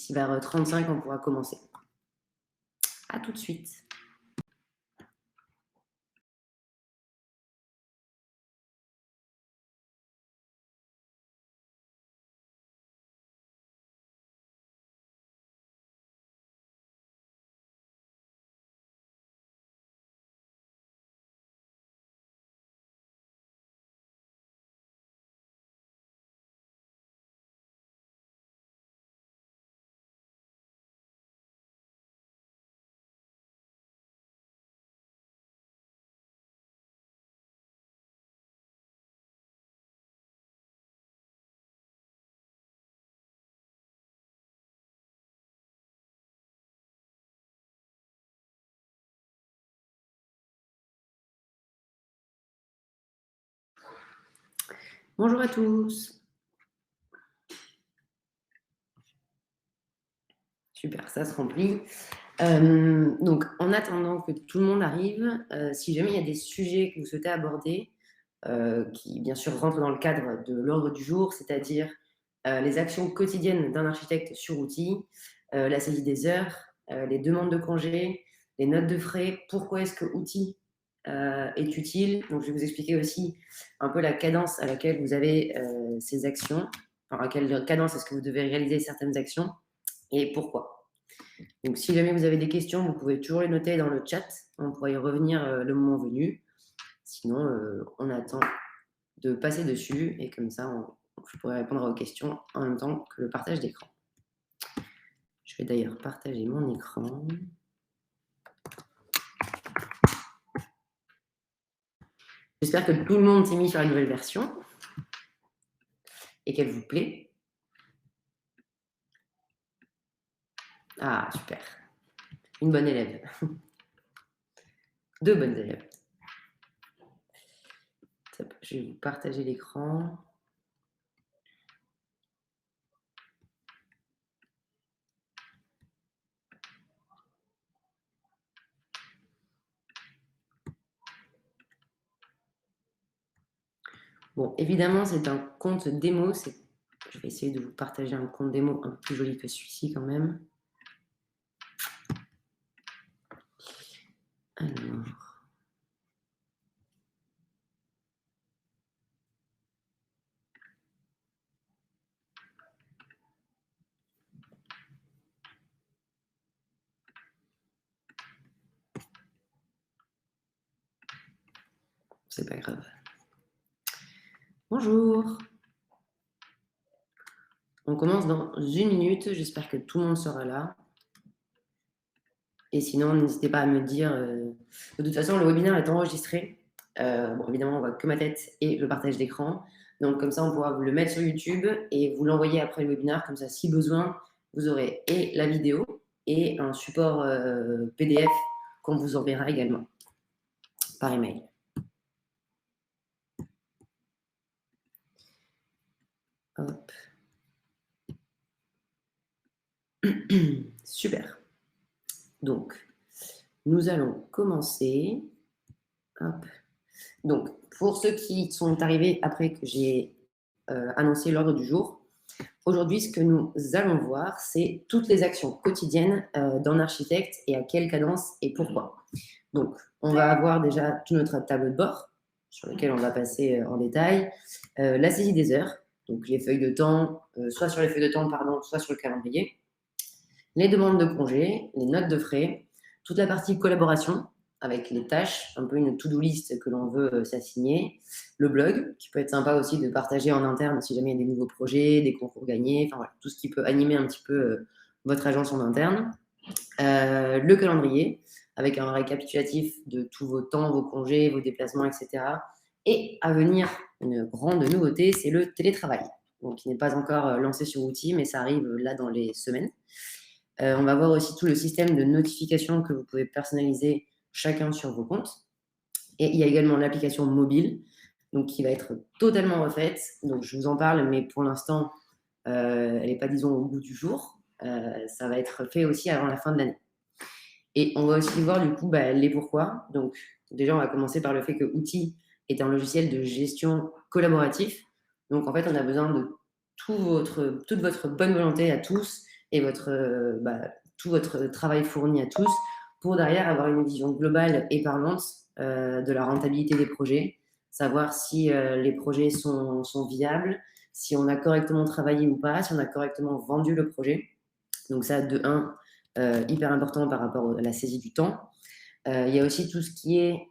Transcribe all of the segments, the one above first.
D'ici vers 35, on pourra commencer. À tout de suite. Bonjour à tous. Super, ça se remplit. Donc, en attendant que tout le monde arrive, si jamais il y a des sujets que vous souhaitez aborder, qui bien sûr rentrent dans le cadre de l'ordre du jour, c'est-à-dire les actions quotidiennes d'un architecte sur outil, la saisie des heures, les demandes de congés, les notes de frais, pourquoi est-ce que outil est utile. Donc, je vais vous expliquer aussi un peu la cadence à laquelle vous avez ces actions, enfin, à quelle cadence est-ce que vous devez réaliser certaines actions et pourquoi. Donc, si jamais vous avez des questions, vous pouvez toujours les noter dans le chat. On pourra y revenir le moment venu. Sinon, on attend de passer dessus et comme ça, je pourrai répondre à vos questions en même temps que le partage d'écran. Je vais d'ailleurs partager mon écran. J'espère que tout le monde s'est mis sur la nouvelle version et qu'elle vous plaît. Ah, super. Une bonne élève. 2 bonnes élèves. Je vais vous partager l'écran. Bon, évidemment, c'est un compte démo. Je vais essayer de vous partager un compte démo un peu plus joli que celui-ci quand même. Alors... C'est pas grave. Bonjour. On commence dans 1 minute. J'espère que tout le monde sera là. Et sinon, n'hésitez pas à me dire. De toute façon, le webinaire est enregistré. Bon, évidemment, on voit que ma tête et le partage d'écran. Donc, comme ça, on pourra vous le mettre sur YouTube et vous l'envoyer après le webinaire. Comme ça, si besoin, vous aurez et la vidéo et un support PDF qu'on vous enverra également par email. Hop. Super. Donc, nous allons commencer. Hop. Donc, pour ceux qui sont arrivés après que j'ai annoncé l'ordre du jour, aujourd'hui, ce que nous allons voir, c'est toutes les actions quotidiennes d'un architecte et à quelle cadence et pourquoi. Donc, on va avoir déjà tout notre tableau de bord sur lequel on va passer en détail, la saisie des heures, donc les feuilles de temps, soit sur les feuilles de temps, pardon, soit sur le calendrier, les demandes de congés, les notes de frais, toute la partie collaboration avec les tâches, un peu une to-do list que l'on veut s'assigner, le blog, qui peut être sympa aussi de partager en interne si jamais il y a des nouveaux projets, des concours gagnés, enfin voilà, tout ce qui peut animer un petit peu votre agence en interne. Le calendrier, avec un récapitulatif de tous vos temps, vos congés, vos déplacements, etc. Et à venir, une grande nouveauté, c'est le télétravail. Donc, il n'est pas encore lancé sur outil, mais ça arrive là dans les semaines. On va voir aussi tout le système de notification que vous pouvez personnaliser chacun sur vos comptes. Et il y a également l'application mobile, donc qui va être totalement refaite. Donc, je vous en parle, mais pour l'instant, elle n'est pas, disons, au bout du jour. Ça va être fait aussi avant la fin de l'année. Et on va aussi voir, du coup, les pourquoi. Donc, déjà, on va commencer par le fait que Outil est un logiciel de gestion collaboratif. Donc, en fait, on a besoin de toute votre bonne volonté à tous et tout votre travail fourni à tous pour derrière avoir une vision globale et parlante de la rentabilité des projets, savoir si les projets sont viables, si on a correctement travaillé ou pas, si on a correctement vendu le projet. Donc ça, de un, hyper important par rapport à la saisie du temps. Il y a aussi tout ce qui est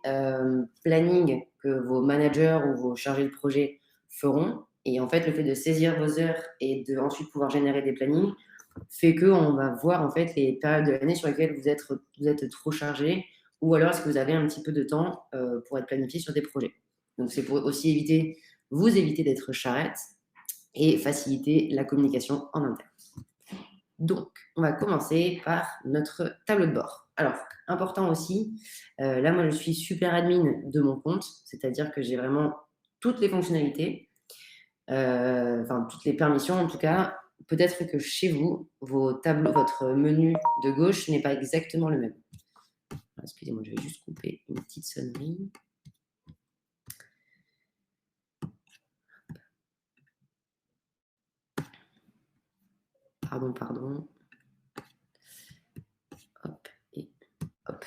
planning que vos managers ou vos chargés de projet feront. Et en fait, le fait de saisir vos heures et de ensuite pouvoir générer des plannings fait qu'on va voir en fait les périodes de l'année sur lesquelles vous êtes trop chargé ou alors est-ce que vous avez un petit peu de temps pour être planifié sur des projets. Donc c'est pour aussi vous éviter d'être charrette et faciliter la communication en interne. Donc, on va commencer par notre tableau de bord. Alors, important aussi, là, moi, je suis super admin de mon compte, c'est-à-dire que j'ai vraiment toutes les fonctionnalités, toutes les permissions en tout cas. Peut-être que chez vous, votre menu de gauche n'est pas exactement le même. Alors, excusez-moi, je vais juste couper une petite sonnerie. Pardon. Hop, et hop.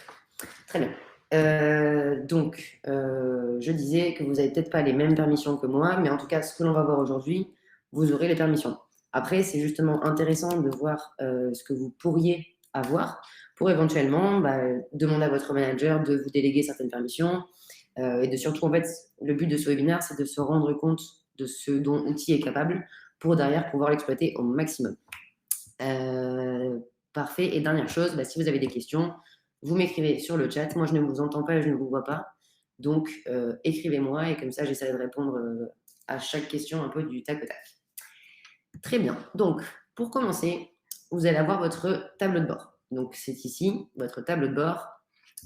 Très bien. Je disais que vous n'avez peut-être pas les mêmes permissions que moi, mais en tout cas, ce que l'on va voir aujourd'hui, vous aurez les permissions. Après, c'est justement intéressant de voir ce que vous pourriez avoir pour éventuellement demander à votre manager de vous déléguer certaines permissions et de surtout, en fait, le but de ce webinaire, c'est de se rendre compte de ce dont l'outil est capable pour derrière pouvoir l'exploiter au maximum. Parfait. Et dernière chose, si vous avez des questions, vous m'écrivez sur le chat. Moi, je ne vous entends pas et je ne vous vois pas. Donc, écrivez-moi et comme ça, j'essaierai de répondre à chaque question un peu du tac au tac. Très bien. Donc, pour commencer, vous allez avoir votre tableau de bord. Donc, c'est ici, votre tableau de bord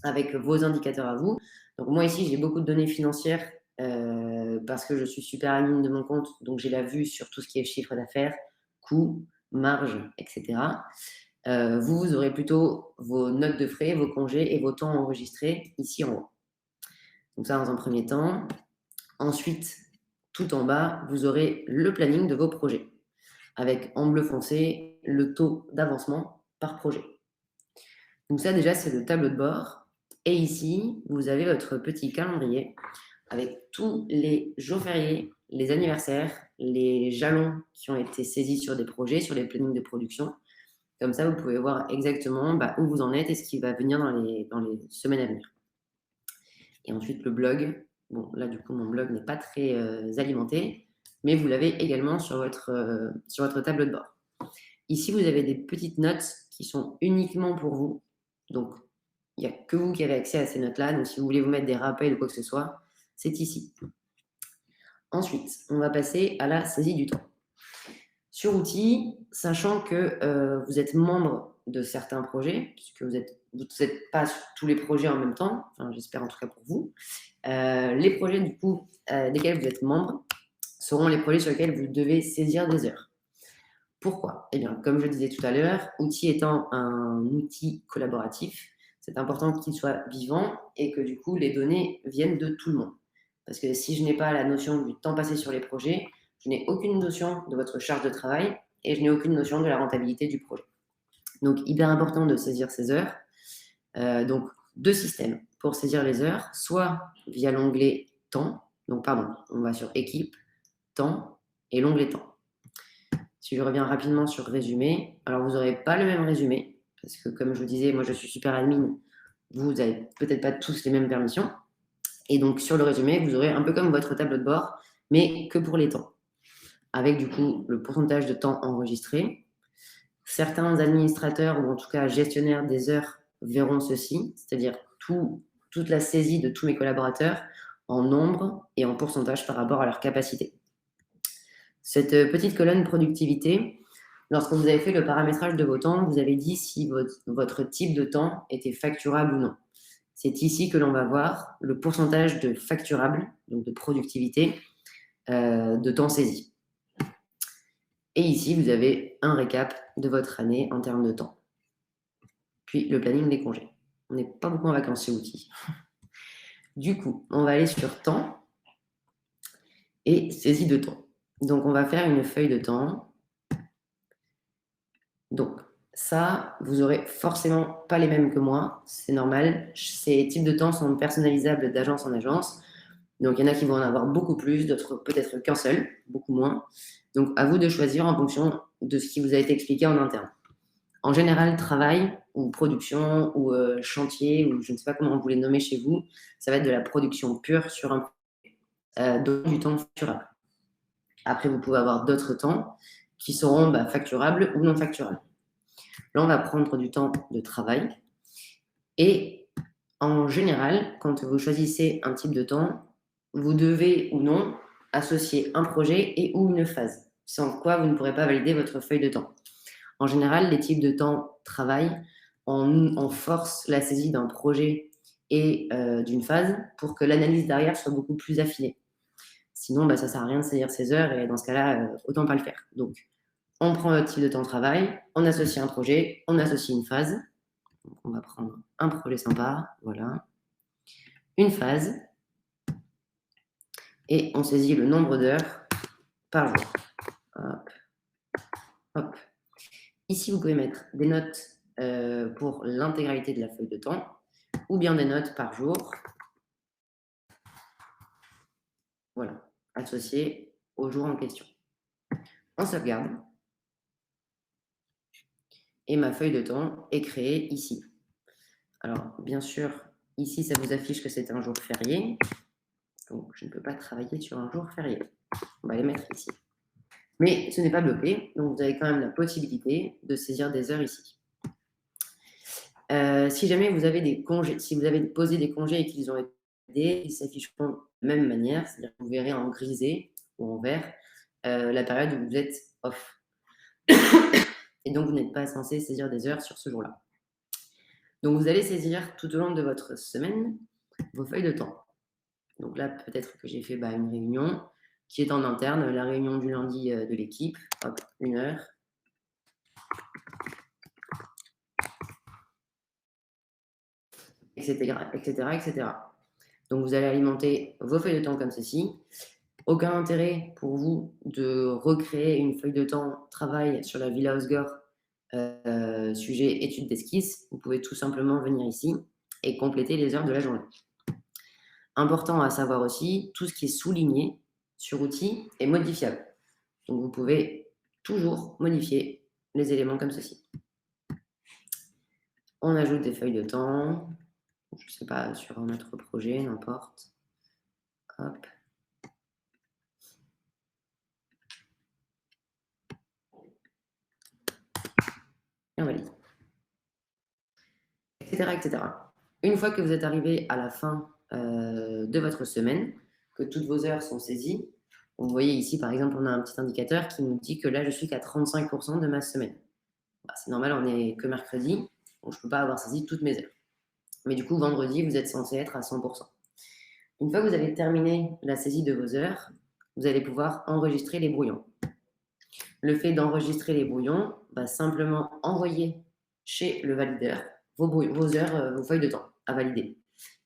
avec vos indicateurs à vous. Donc, moi, ici, j'ai beaucoup de données financières parce que je suis super admin de mon compte. Donc, j'ai la vue sur tout ce qui est chiffre d'affaires, coûts, marge, etc. Vous aurez plutôt vos notes de frais, vos congés et vos temps enregistrés ici en haut. Donc ça, dans un premier temps. Ensuite, tout en bas, vous aurez le planning de vos projets, avec en bleu foncé le taux d'avancement par projet. Donc ça, déjà, c'est le tableau de bord. Et ici, vous avez votre petit calendrier avec tous les jours fériés, les anniversaires, les jalons qui ont été saisis sur des projets, sur les plannings de production. Comme ça, vous pouvez voir exactement où vous en êtes et ce qui va venir dans les semaines à venir. Et ensuite, le blog. Bon, là, du coup, mon blog n'est pas très alimenté, mais vous l'avez également sur votre tableau de bord. Ici, vous avez des petites notes qui sont uniquement pour vous. Donc, il n'y a que vous qui avez accès à ces notes-là. Donc, si vous voulez vous mettre des rappels ou quoi que ce soit, c'est ici. Ensuite, on va passer à la saisie du temps. Sur outils, sachant que vous êtes membre de certains projets, puisque vous n'êtes pas sur tous les projets en même temps, enfin, j'espère en tout cas pour vous, les projets du coup desquels vous êtes membre seront les projets sur lesquels vous devez saisir des heures. Pourquoi? Eh bien, comme je disais tout à l'heure, outil étant un outil collaboratif, c'est important qu'il soit vivant et que du coup les données viennent de tout le monde. Parce que si je n'ai pas la notion du temps passé sur les projets, je n'ai aucune notion de votre charge de travail et je n'ai aucune notion de la rentabilité du projet. Donc, hyper important de saisir ces heures. Donc, deux systèmes pour saisir les heures, soit via l'onglet temps, on va sur équipe, temps et l'onglet temps. Si je reviens rapidement sur résumé, alors vous n'aurez pas le même résumé, parce que comme je vous disais, moi je suis super admin, vous n'avez peut-être pas tous les mêmes permissions. Et donc sur le résumé, vous aurez un peu comme votre tableau de bord, mais que pour les temps. Avec du coup le pourcentage de temps enregistré. Certains administrateurs ou en tout cas gestionnaires des heures verront ceci, c'est-à-dire toute la saisie de tous mes collaborateurs en nombre et en pourcentage par rapport à leur capacité. Cette petite colonne productivité, lorsque vous avez fait le paramétrage de vos temps, vous avez dit si votre type de temps était facturable ou non. C'est ici que l'on va voir le pourcentage de facturable, donc de productivité, de temps saisi. Et ici, vous avez un récap de votre année en termes de temps. Puis le planning des congés. On n'est pas beaucoup en vacances chez Outils. Du coup, on va aller sur temps et saisie de temps. Donc, on va faire une feuille de temps. Donc, ça, vous aurez forcément pas les mêmes que moi. C'est normal. Ces types de temps sont personnalisables d'agence en agence. Donc, il y en a qui vont en avoir beaucoup plus, d'autres peut-être qu'un seul, beaucoup moins. Donc, à vous de choisir en fonction de ce qui vous a été expliqué en interne. En général, travail ou production ou chantier, ou je ne sais pas comment vous les nommez chez vous, ça va être de la production pure sur un donc du temps facturable. Après, vous pouvez avoir d'autres temps qui seront facturables ou non facturables. Là, on va prendre du temps de travail. Et en général, quand vous choisissez un type de temps, vous devez ou non associer un projet et ou une phase, sans quoi vous ne pourrez pas valider votre feuille de temps. En général, les types de temps travaillent en force la saisie d'un projet et d'une phase pour que l'analyse derrière soit beaucoup plus affinée. Sinon, ça ne sert à rien de saisir ces heures et dans ce cas-là, autant pas le faire. Donc, on prend notre type de temps de travail, on associe un projet, on associe une phase. Donc, on va prendre un projet sympa, voilà, une phase, et on saisit le nombre d'heures par jour. Hop, hop. Ici, vous pouvez mettre des notes pour l'intégralité de la feuille de temps, ou bien des notes par jour. Voilà, associées au jour en question. On sauvegarde. Et ma feuille de temps est créée ici. Alors, bien sûr, ici, ça vous affiche que c'est un jour férié. Donc, je ne peux pas travailler sur un jour férié. On va les mettre ici. Mais ce n'est pas bloqué, donc vous avez quand même la possibilité de saisir des heures ici. Si jamais vous avez des congés, si vous avez posé des congés et qu'ils ont été, ils s'afficheront de la même manière, c'est-à-dire que vous verrez en grisé ou en vert la période où vous êtes off. Et donc, vous n'êtes pas censé saisir des heures sur ce jour-là. Donc, vous allez saisir tout au long de votre semaine vos feuilles de temps. Donc là, peut-être que j'ai fait une réunion qui est en interne, la réunion du lundi de l'équipe, hop, 1 heure. Etc., etc., etc. Donc, vous allez alimenter vos feuilles de temps comme ceci. Aucun intérêt pour vous de recréer une feuille de temps travail sur la Villa Osgore, sujet étude d'esquisse. Vous pouvez tout simplement venir ici et compléter les heures de la journée. Important à savoir aussi, tout ce qui est souligné sur outils est modifiable. Donc, vous pouvez toujours modifier les éléments comme ceci. On ajoute des feuilles de temps, je ne sais pas, sur un autre projet, n'importe. Hop. Et on valide. Etc., etc. Une fois que vous êtes arrivé à la fin de votre semaine, que toutes vos heures sont saisies, vous voyez ici, par exemple, on a un petit indicateur qui nous dit que là, je suis qu'à 35% de ma semaine. C'est normal, on n'est que mercredi, donc je ne peux pas avoir saisi toutes mes heures. Mais du coup, vendredi, vous êtes censé être à 100%. Une fois que vous avez terminé la saisie de vos heures, vous allez pouvoir enregistrer les brouillons. Le fait d'enregistrer les brouillons va simplement envoyer chez le valideur vos heures, vos feuilles de temps à valider.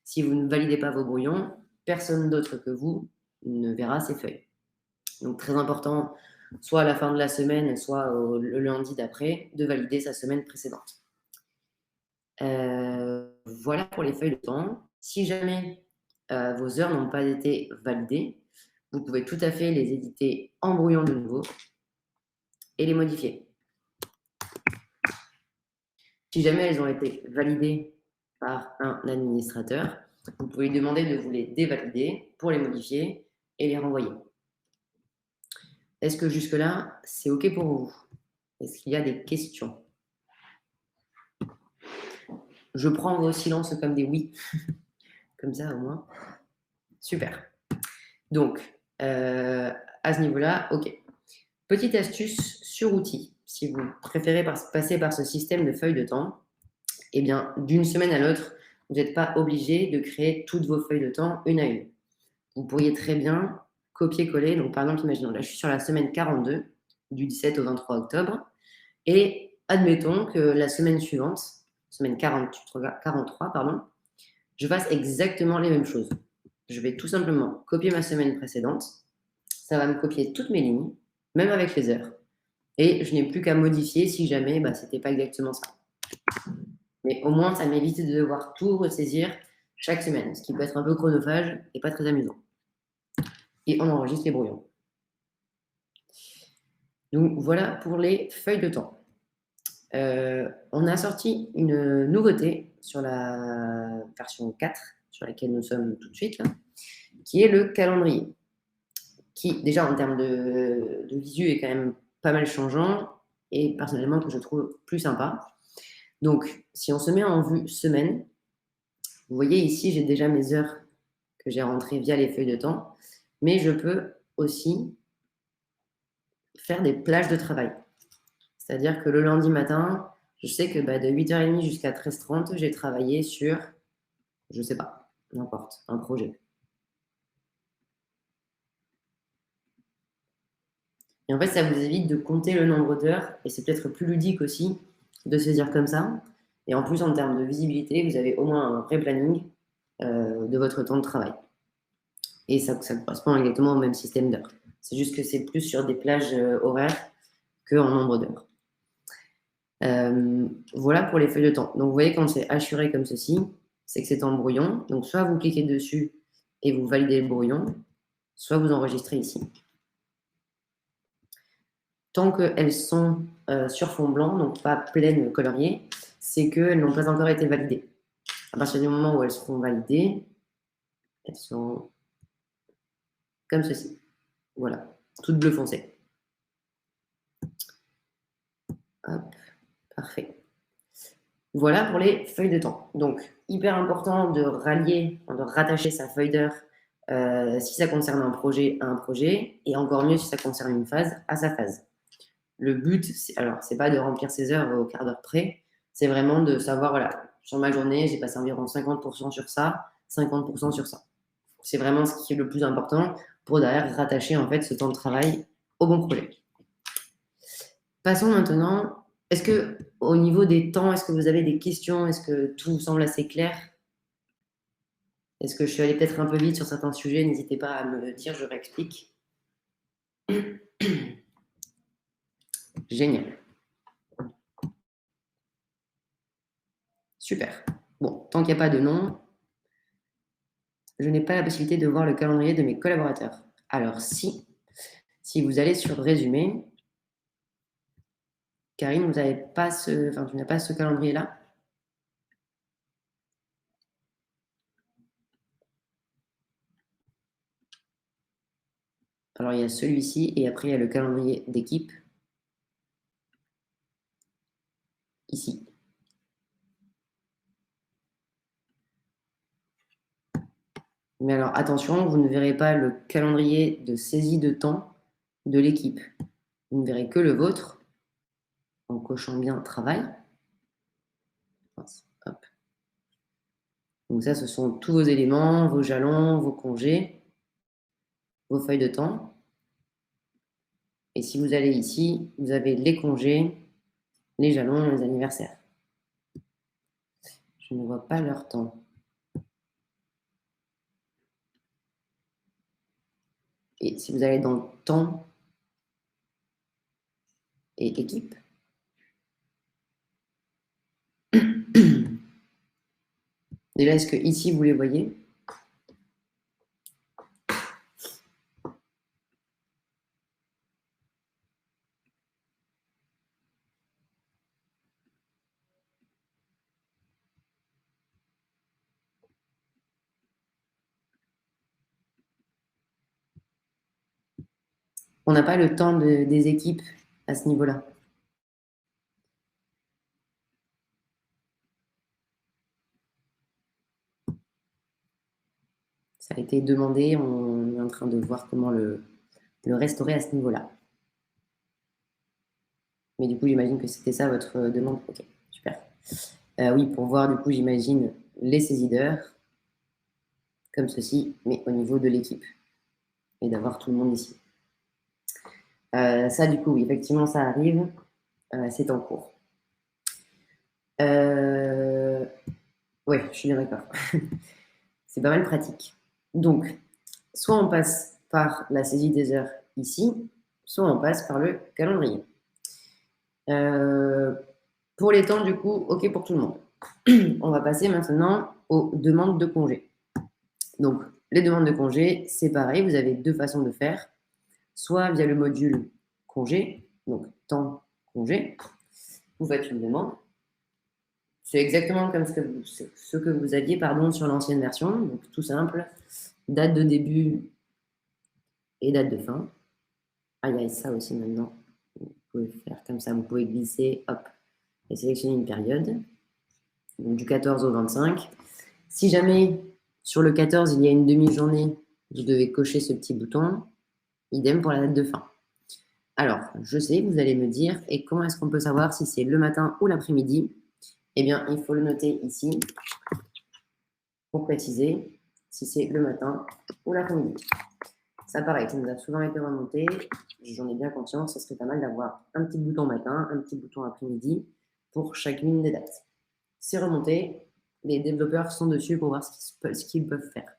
Si vous ne validez pas vos brouillons, personne d'autre que vous ne verra ces feuilles. Donc, très important, soit à la fin de la semaine, soit le lundi d'après, de valider sa semaine précédente. Voilà pour les feuilles de temps. Si jamais vos heures n'ont pas été validées, vous pouvez tout à fait les éditer en brouillon de nouveau et les modifier. Si jamais elles ont été validées par un administrateur, vous pouvez lui demander de vous les dévalider pour les modifier et les renvoyer. Est-ce que jusque-là, c'est OK pour vous? Est-ce qu'il y a des questions? Je prends vos silences comme des oui. Comme ça, au moins. Super. Donc, à ce niveau-là, OK. Petite astuce sur outils. Si vous préférez passer par ce système de feuilles de temps, eh bien, d'une semaine à l'autre, vous n'êtes pas obligé de créer toutes vos feuilles de temps une à une. Vous pourriez très bien copier-coller. Donc, par exemple, imaginons, là, je suis sur la semaine 42, du 17 au 23 octobre. Et admettons que la semaine suivante, semaine 43, je fasse exactement les mêmes choses. Je vais tout simplement copier ma semaine précédente. Ça va me copier toutes mes lignes, même avec les heures. Et je n'ai plus qu'à modifier si jamais ce n'était pas exactement ça. Mais au moins, ça m'évite de devoir tout ressaisir chaque semaine, ce qui peut être un peu chronophage et pas très amusant. Et on enregistre les brouillons. Donc voilà pour les feuilles de temps. On a sorti une nouveauté sur la version 4, sur laquelle nous sommes tout de suite, là, qui est le calendrier, qui déjà en termes de visu est quand même pas mal changeant et personnellement que je trouve plus sympa. Donc si on se met en vue semaine, vous voyez ici j'ai déjà mes heures que j'ai rentrées via les feuilles de temps, mais je peux aussi faire des plages de travail. C'est-à-dire que le lundi matin, je sais que de 8h30 jusqu'à 13h30, j'ai travaillé sur, je sais pas, n'importe, un projet. Et en fait, ça vous évite de compter le nombre d'heures et c'est peut-être plus ludique aussi de se dire comme ça. Et en plus, en termes de visibilité, vous avez au moins un vrai planning de votre temps de travail. Et ça correspond exactement au même système d'heures. C'est juste que c'est plus sur des plages horaires qu'en nombre d'heures. Voilà pour les feuilles de temps. Donc, vous voyez, quand c'est assuré comme ceci, c'est que c'est en brouillon. Donc, soit vous cliquez dessus et vous validez le brouillon, soit vous enregistrez ici. Tant qu'elles sont sur fond blanc, donc pas pleines coloriées, c'est qu'elles n'ont pas encore été validées. À partir du moment où elles seront validées, elles seront comme ceci. Voilà, toutes bleu foncé. Hop, parfait. Voilà pour les feuilles de temps. Donc, hyper important de rattacher sa feuille d'heure si ça concerne un projet à un projet, et encore mieux si ça concerne une phase à sa phase. Le but, c'est pas de remplir ses heures au quart d'heure près, c'est vraiment de savoir, voilà, sur ma journée, j'ai passé environ 50% sur ça, 50% sur ça. C'est vraiment ce qui est le plus important pour derrière rattacher en fait ce temps de travail au bon projet. Passons maintenant. Est-ce que au niveau des temps, est-ce que vous avez des questions? Est-ce que tout vous semble assez clair? Est-ce que je suis allée peut-être un peu vite sur certains sujets? N'hésitez pas à me le dire, je réexplique. Génial. Super. Bon, tant qu'il n'y a pas de nom, je n'ai pas la possibilité de voir le calendrier de mes collaborateurs. Alors, si vous allez sur Résumé, Karine, tu n'as pas ce calendrier-là? Alors, il y a celui-ci et après, il y a le calendrier d'équipe. Ici. Mais alors, attention, vous ne verrez pas le calendrier de saisie de temps de l'équipe. Vous ne verrez que le vôtre en cochant bien travail. Hop. Donc ça, ce sont tous vos éléments, vos jalons, vos congés, vos feuilles de temps. Et si vous allez ici, vous avez les congés, les jalons, les anniversaires. Je ne vois pas leur temps. Et si vous allez dans temps et équipe, déjà, est-ce que ici, vous les voyez? On n'a pas le temps des équipes à ce niveau-là. Ça a été demandé, on est en train de voir comment le restaurer à ce niveau-là. Mais du coup, j'imagine que c'était ça votre demande. Ok, super. Oui, pour voir, du coup, j'imagine les saisies d'heures, comme ceci, mais au niveau de l'équipe. Et d'avoir tout le monde ici. Ça, du coup, oui, effectivement, ça arrive. C'est en cours. Oui, je suis bien d'accord. C'est pas mal pratique. Donc, soit on passe par la saisie des heures ici, soit on passe par le calendrier. Pour les temps, du coup, OK pour tout le monde. On va passer maintenant aux demandes de congé. Donc, les demandes de congé, c'est pareil, vous avez deux façons de faire. Soit via le module congé, donc temps congé, vous faites une demande. C'est exactement comme ce que vous aviez sur l'ancienne version, donc tout simple, date de début et date de fin. Ah, il y a ça aussi maintenant. Vous pouvez faire comme ça, vous pouvez glisser, hop, et sélectionner une période, donc du 14 au 25. Si jamais sur le 14 il y a une demi-journée, vous devez cocher ce petit bouton. Idem pour la date de fin. Alors, je sais, vous allez me dire, et comment est-ce qu'on peut savoir si c'est le matin ou l'après-midi? Eh bien, il faut le noter ici pour préciser si c'est le matin ou l'après-midi. Ça, pareil, ça nous a souvent été remonté. J'en ai bien conscience, ça serait pas mal d'avoir un petit bouton matin, un petit bouton après-midi pour chacune des dates. C'est remonté, les développeurs sont dessus pour voir ce qu'ils peuvent faire.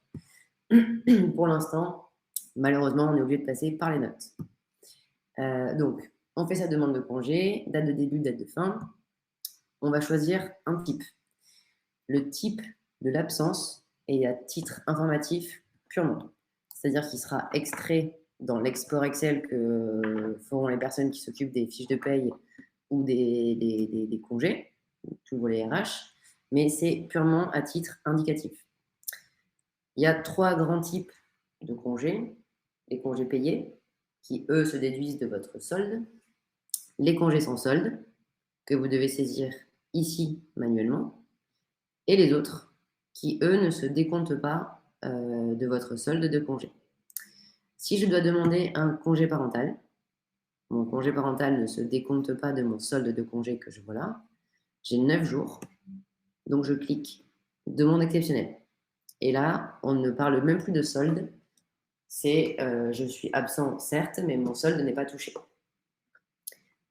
Pour l'instant, malheureusement, on est obligé de passer par les notes. Donc, on fait sa demande de congé, date de début, date de fin. On va choisir un type. Le type de l'absence est à titre informatif purement. C'est-à-dire qu'il sera extrait dans l'export Excel que feront les personnes qui s'occupent des fiches de paye ou des congés, tous les RH, mais c'est purement à titre indicatif. Il y a trois grands types de congés. Les congés payés, qui eux se déduisent de votre solde. Les congés sans solde, que vous devez saisir ici manuellement. Et les autres, qui eux ne se décomptent pas de votre solde de congé. Si je dois demander un congé parental, mon congé parental ne se décompte pas de mon solde de congé que je vois là. J'ai 9 jours, donc je clique demande exceptionnelle. Et là, on ne parle même plus de solde. C'est je suis absent, certes, mais mon solde n'est pas touché.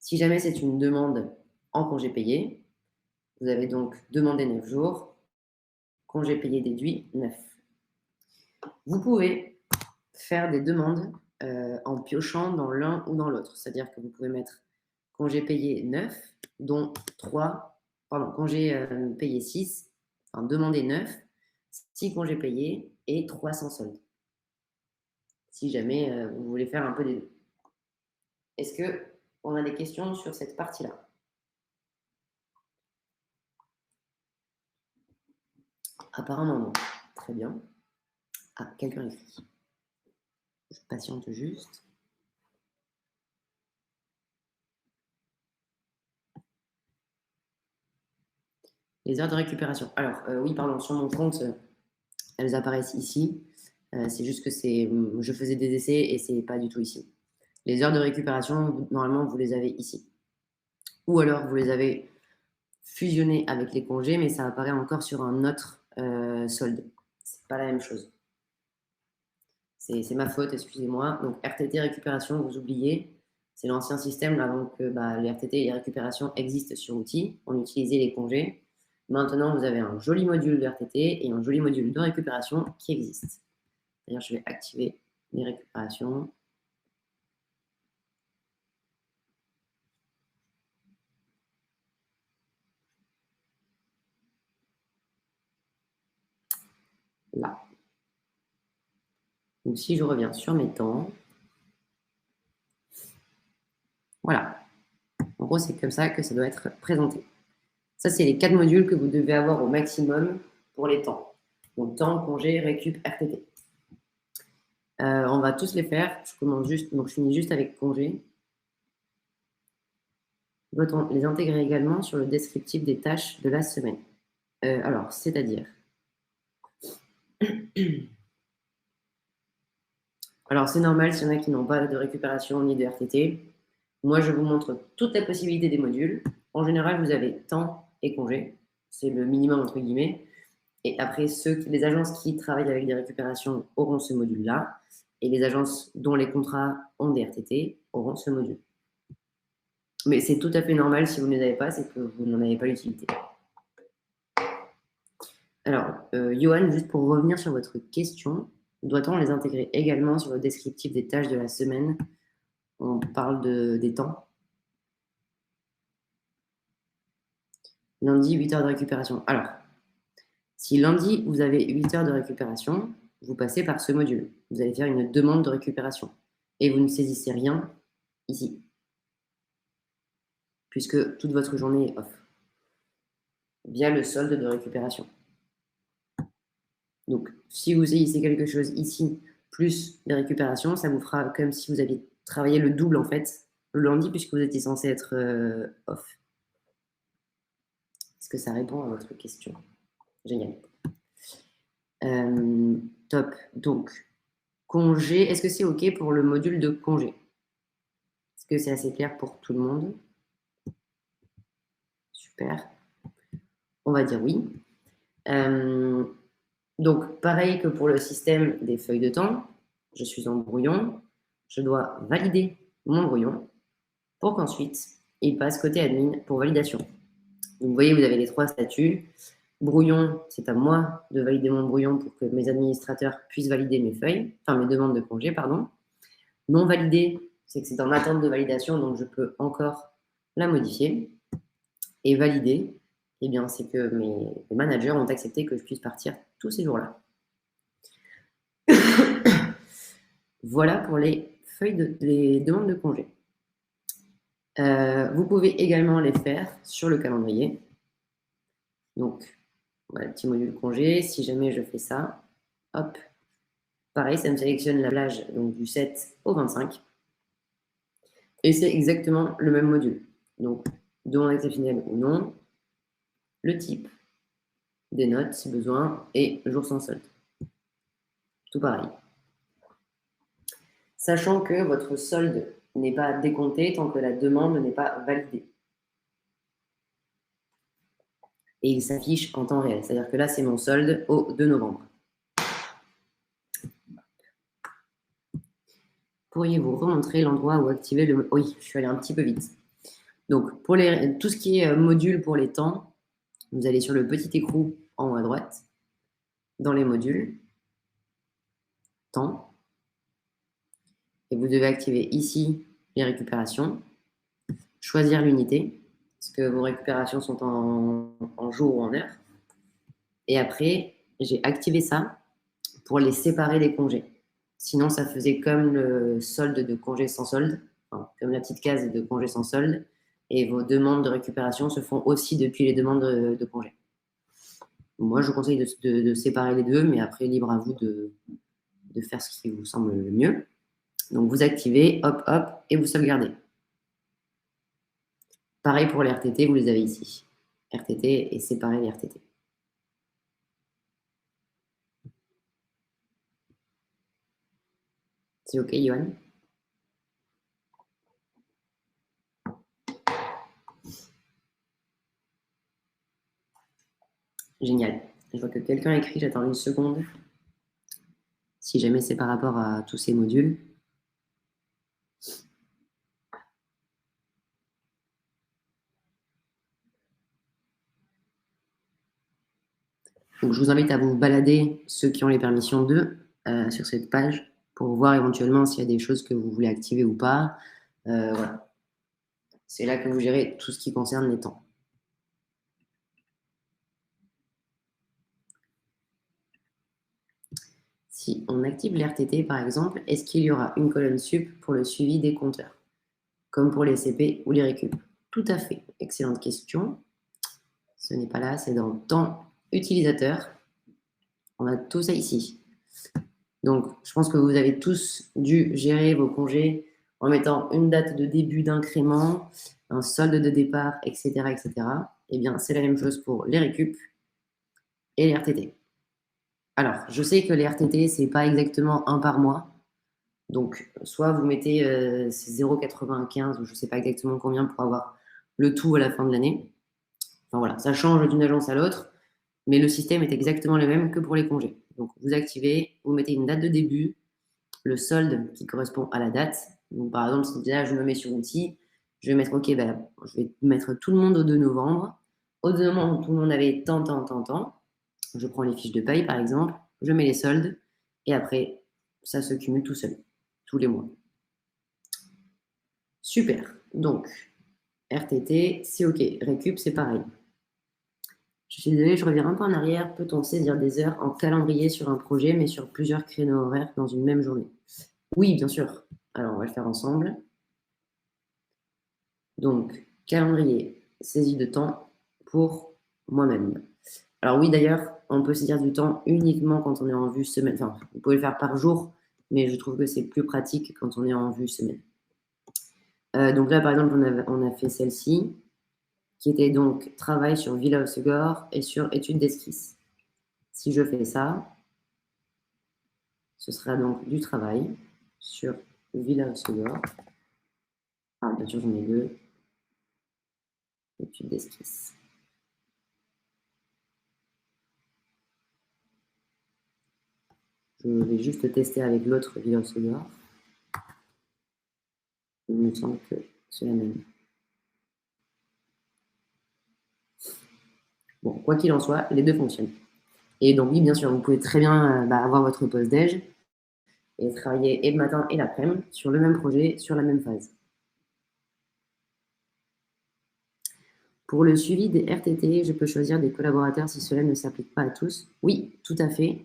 Si jamais c'est une demande en congé payé, vous avez donc demandé 9 jours, congé payé déduit 9. Vous pouvez faire des demandes en piochant dans l'un ou dans l'autre. C'est-à-dire que vous pouvez mettre congé payé 9, dont 3, pardon, congé payé 6, enfin demander 9, 6 congés payés et 3 sans solde. Si jamais vous voulez faire un peu des deux. Est-ce qu'on a des questions sur cette partie-là? Apparemment non. Très bien. Ah, quelqu'un écrit. Je patiente juste. Les heures de récupération. Alors, oui, pardon, sur mon compte, elles apparaissent ici. C'est juste que je faisais des essais et c'est pas du tout ici. Les heures de récupération, normalement, vous les avez ici. Ou alors, vous les avez fusionnées avec les congés, mais ça apparaît encore sur un autre solde. C'est pas la même chose. C'est ma faute, excusez-moi. Donc, RTT récupération, vous oubliez. C'est l'ancien système avant que les RTT et les récupérations existent sur outils. On utilisait les congés. Maintenant, vous avez un joli module de RTT et un joli module de récupération qui existe. D'ailleurs, je vais activer les récupérations. Là. Donc, si je reviens sur mes temps, voilà. En gros, c'est comme ça que ça doit être présenté. Ça, c'est les 4 modules que vous devez avoir au maximum pour les temps. Donc, temps, congé, récup, RTT. On va tous les faire. Donc, je finis juste avec congé. Doit-on les intégrer également sur le descriptif des tâches de la semaine? Alors, c'est-à-dire alors, c'est normal s'il y en a qui n'ont pas de récupération ni de RTT. Moi, je vous montre toutes les possibilités des modules. En général, vous avez temps et congé. C'est le minimum, entre guillemets. Et après, les agences qui travaillent avec des récupérations auront ce module-là. Et les agences dont les contrats ont des RTT auront ce module. Mais c'est tout à fait normal si vous ne les avez pas, c'est que vous n'en avez pas l'utilité. Alors, Johan, juste pour revenir sur votre question, doit-on les intégrer également sur le descriptif des tâches de la semaine? On parle des temps. Lundi, 8 heures de récupération. Alors, si lundi, vous avez 8 heures de récupération, vous passez par ce module. Vous allez faire une demande de récupération. Et vous ne saisissez rien ici, puisque toute votre journée est off, via le solde de récupération. Donc, si vous saisissez quelque chose ici, plus les récupérations, ça vous fera comme si vous aviez travaillé le double, en fait, le lundi, puisque vous étiez censé être off. Est-ce que ça répond à votre question? Génial. Top. Donc, congé, est-ce que c'est OK pour le module de congé? Est-ce que c'est assez clair pour tout le monde? Super. On va dire oui. Donc, pareil que pour le système des feuilles de temps, je suis en brouillon, je dois valider mon brouillon pour qu'ensuite, il passe côté admin pour validation. Donc, vous voyez, vous avez les 3 statuts. Brouillon, c'est à moi de valider mon brouillon pour que mes administrateurs puissent valider mes feuilles, enfin mes demandes de congé, pardon. Non validé, c'est que c'est en attente de validation, donc je peux encore la modifier. Et validé, eh bien, c'est que mes managers ont accepté que je puisse partir tous ces jours-là. Voilà pour les les demandes de congé. Vous pouvez également les faire sur le calendrier. Donc, voilà, petit module congé. Si jamais je fais ça, hop, pareil, ça me sélectionne la plage donc, du 7 au 25. Et c'est exactement le même module. Donc, demande exceptionnelle ou non, le type, des notes si besoin, et jour sans solde. Tout pareil. Sachant que votre solde n'est pas décompté tant que la demande n'est pas validée. Et il s'affiche en temps réel. C'est-à-dire que là, c'est mon solde au 2 novembre. Pourriez-vous remontrer l'endroit où activer le... Oui, je suis allée un petit peu vite. Donc, pour tout ce qui est module pour les temps, vous allez sur le petit écrou en haut à droite, dans les modules, temps, et vous devez activer ici les récupérations, choisir l'unité, parce que vos récupérations sont en jour ou en heure. Et après, j'ai activé ça pour les séparer des congés. Sinon, ça faisait comme le solde de congé sans solde, enfin, comme la petite case de congé sans solde, et vos demandes de récupération se font aussi depuis les demandes de congé. Moi, je vous conseille de séparer les deux, mais après, libre à vous de faire ce qui vous semble le mieux. Donc, vous activez, hop, hop, et vous sauvegardez. Pareil pour les RTT, vous les avez ici. RTT et séparer les RTT. C'est OK, Johan? Génial. Je vois que quelqu'un écrit, j'attends une seconde. Si jamais c'est par rapport à tous ces modules. Donc, je vous invite à vous balader, ceux qui ont les permissions 2, sur cette page, pour voir éventuellement s'il y a des choses que vous voulez activer ou pas. Voilà. C'est là que vous gérez tout ce qui concerne les temps. Si on active l'RTT, par exemple, est-ce qu'il y aura une colonne sup pour le suivi des compteurs, comme pour les CP ou les récup? Tout à fait. Excellente question. Ce n'est pas là, c'est dans temps utilisateur. On a tout ça ici. Donc, je pense que vous avez tous dû gérer vos congés en mettant une date de début d'incrément, un solde de départ, etc., etc. Eh bien, c'est la même chose pour les récup et les RTT. Alors, je sais que les RTT, c'est pas exactement un par mois. Donc, soit vous mettez 0,95 ou je sais pas exactement combien pour avoir le tout à la fin de l'année. Enfin voilà, ça change d'une agence à l'autre, mais le système est exactement le même que pour les congés. Donc, vous activez, vous mettez une date de début, le solde qui correspond à la date. Donc, par exemple, si déjà je me mets sur outil, je vais mettre, OK, ben, je vais mettre tout le monde au 2 novembre. Au 2 novembre, tout le monde avait tant, tant, tant, tant. Je prends les fiches de paye, par exemple, je mets les soldes, et après, ça se cumule tout seul, tous les mois. Super. Donc, RTT, c'est OK. Récup, c'est pareil. Je suis désolée, je reviens un peu en arrière. Peut-on saisir des heures en calendrier sur un projet, mais sur plusieurs créneaux horaires dans une même journée? Oui, bien sûr. Alors, on va le faire ensemble. Donc, calendrier, saisie de temps pour moi-même. Alors oui, d'ailleurs, on peut saisir du temps uniquement quand on est en vue semaine. Enfin, vous pouvez le faire par jour, mais je trouve que c'est plus pratique quand on est en vue semaine. Donc là, par exemple, on a fait celle-ci, qui était donc travail sur Villa Segor et sur étude d'esquisse. Si je fais ça, ce sera donc du travail sur Villa Segor. Ah, bien sûr, j'en ai deux. Étude d'esquisse. Je vais juste tester avec l'autre Villa Segor. Il me semble que c'est la même. Bon, quoi qu'il en soit, les deux fonctionnent. Et donc, oui, bien sûr, vous pouvez très bien avoir votre pause déj et travailler et le matin et l'après-midi sur le même projet, sur la même phase. Pour le suivi des RTT, je peux choisir des collaborateurs si cela ne s'applique pas à tous. Oui, tout à fait.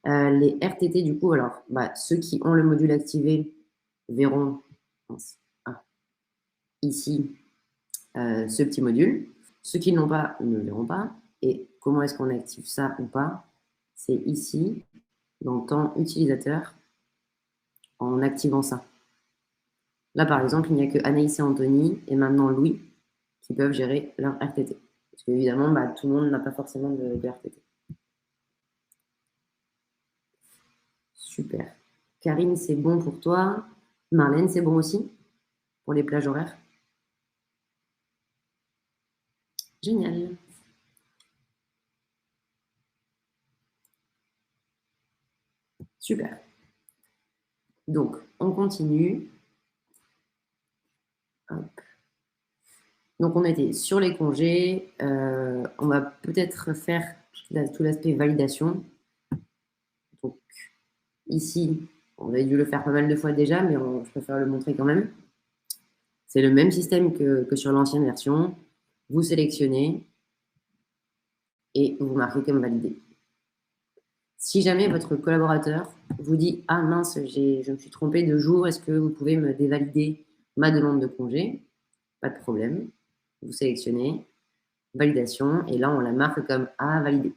Les RTT, du coup, alors, ceux qui ont le module activé verront ici ce petit module. Ceux qui ne l'ont pas ne le verront pas. Et comment est-ce qu'on active ça ou pas? C'est ici, dans temps utilisateur, en activant ça. Là, par exemple, il n'y a que Anaïs et Anthony et maintenant Louis qui peuvent gérer leur RTT. Parce qu'évidemment, tout le monde n'a pas forcément de RTT. Super. Karine, c'est bon pour toi. Marlène, c'est bon aussi pour les plages horaires? Génial. Super. Donc, on continue. Hop. Donc, on était sur les congés. On va peut-être faire tout l'aspect validation. Donc, ici, on avait dû le faire pas mal de fois déjà, mais je préfère le montrer quand même. C'est le même système que sur l'ancienne version. Vous sélectionnez et vous marquez comme validé. Si jamais votre collaborateur vous dit « Ah mince, je me suis trompé de jour, est-ce que vous pouvez me dévalider ma demande de congé ?» Pas de problème. Vous sélectionnez validation et là, on la marque comme « Ah, validé ».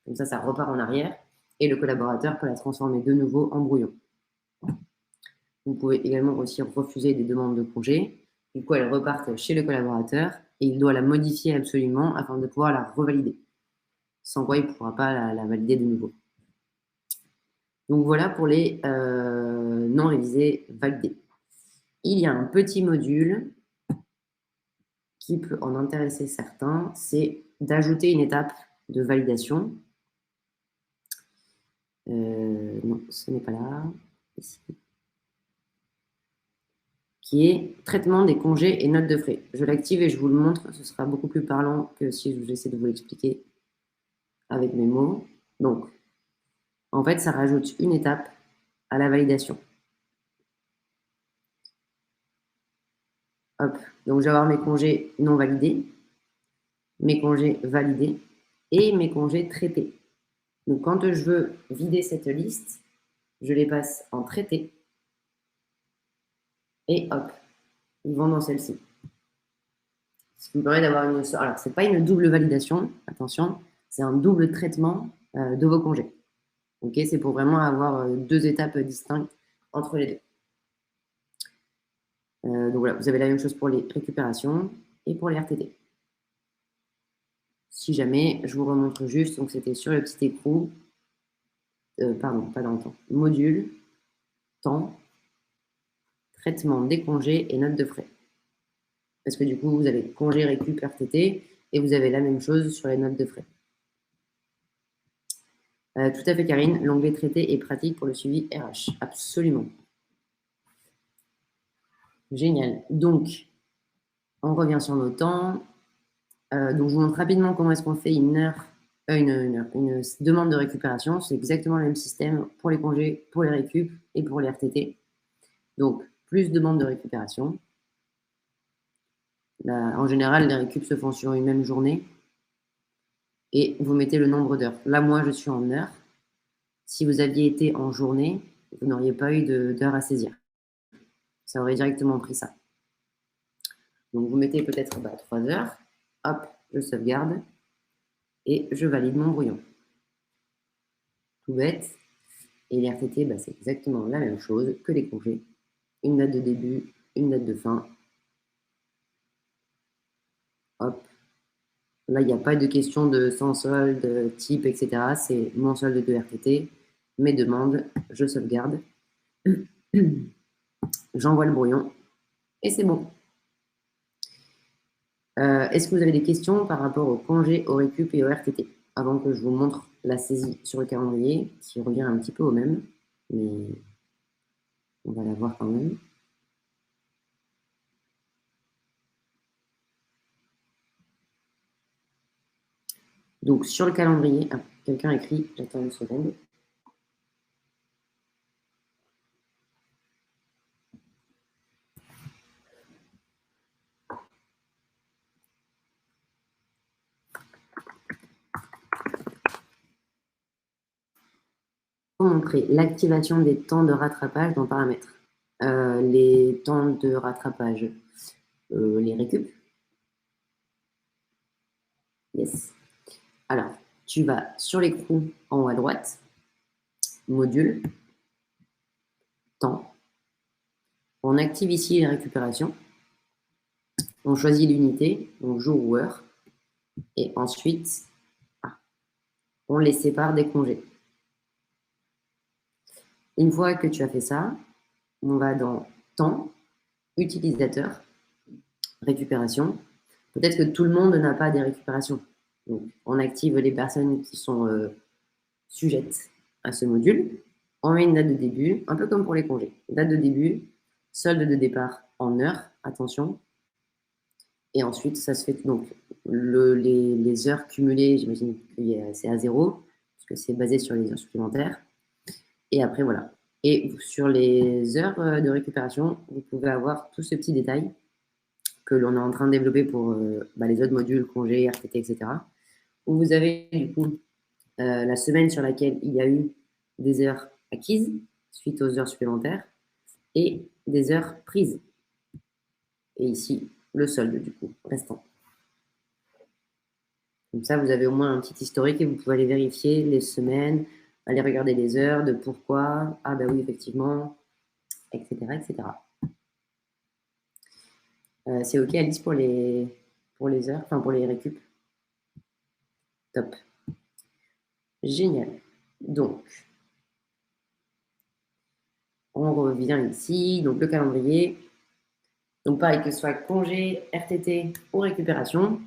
Comme ça repart en arrière et le collaborateur peut la transformer de nouveau en brouillon. Vous pouvez également aussi refuser des demandes de congé. Du coup, elles repartent chez le collaborateur et il doit la modifier absolument afin de pouvoir la revalider. Sans quoi, il ne pourra pas la valider de nouveau. Donc voilà pour les non révisés validés. Il y a un petit module qui peut en intéresser certains, c'est d'ajouter une étape de validation. Non, ce n'est pas là. Ici. Qui est traitement des congés et notes de frais. Je l'active et je vous le montre, ce sera beaucoup plus parlant que si j'essaie de vous l'expliquer avec mes mots. Donc, en fait, ça rajoute une étape à la validation. Hop, donc je vais avoir mes congés non validés, mes congés validés et mes congés traités. Donc, quand je veux vider cette liste, je les passe en traité et hop, ils vont dans celle-ci. Ce qui me permet d'avoir une... Alors, ce n'est pas une double validation, attention, c'est un double traitement de vos congés. Ok, c'est pour vraiment avoir deux étapes distinctes entre les deux. Donc voilà, vous avez la même chose pour les récupérations et pour les RTT. Si jamais, je vous remontre juste, donc c'était sur le petit écrou, pardon, pas dans le temps, module, temps, traitement des congés et notes de frais. Parce que du coup, vous avez congé, récup, RTT, et vous avez la même chose sur les notes de frais. Tout à fait, Karine, l'onglet traité est pratique pour le suivi RH. Absolument. Génial. Donc, on revient sur nos temps. Donc, je vous montre rapidement comment est-ce qu'on fait une demande de récupération. C'est exactement le même système pour les congés, pour les récup et pour les RTT. Donc, plus de demande de récupération. Là, en général, les récup se font sur une même journée. et vous mettez le nombre d'heures. Là, moi, je suis en heures. Si vous aviez été en journée, vous n'auriez pas eu d'heures à saisir. Ça aurait directement pris ça. Donc, vous mettez peut-être 3 heures. Hop, je sauvegarde et je valide mon brouillon. Tout bête. Et les RTT, c'est exactement la même chose que les congés. Une date de début, une date de fin. Hop. Là, il n'y a pas de question de sans solde, type, etc. C'est mon solde de RTT, mes demandes, je sauvegarde. J'envoie le brouillon et c'est bon. Est-ce que vous avez des questions par rapport au congé, au récup et au RTT avant que je vous montre la saisie sur le calendrier qui revient un petit peu au même, mais on va la voir quand même. Donc sur le calendrier, quelqu'un écrit, j'attends une seconde. Pour montrer l'activation des temps de rattrapage dans paramètres. Les temps de rattrapage, les récup. Yes. Alors, tu vas sur l'écrou en haut à droite, module, temps. On active ici les récupérations. On choisit l'unité, donc jour ou heure. Et ensuite, on les sépare des congés. Une fois que tu as fait ça, on va dans temps, utilisateur, récupération. Peut-être que tout le monde n'a pas des récupérations. Donc, on active les personnes qui sont sujettes à ce module. On met une date de début, un peu comme pour les congés. Date de début, solde de départ en heures, attention. Et ensuite, ça se fait donc les heures cumulées, j'imagine que c'est à 0, parce que c'est basé sur les heures supplémentaires. Et après, voilà. Et sur les heures de récupération, vous pouvez avoir tout ce petit détail que l'on est en train de développer pour les autres modules, congés, RTT, etc. Où vous avez du coup la semaine sur laquelle il y a eu des heures acquises suite aux heures supplémentaires et des heures prises. Et ici, le solde du coup, restant. Comme ça, vous avez au moins un petit historique et vous pouvez aller vérifier les semaines, aller regarder les heures, de pourquoi, ah oui, effectivement, etc. etc. C'est OK, Alice, pour les heures, enfin pour les récup. Top. Génial. Donc, on revient ici, donc le calendrier. Donc pareil, que ce soit congé, RTT ou récupération,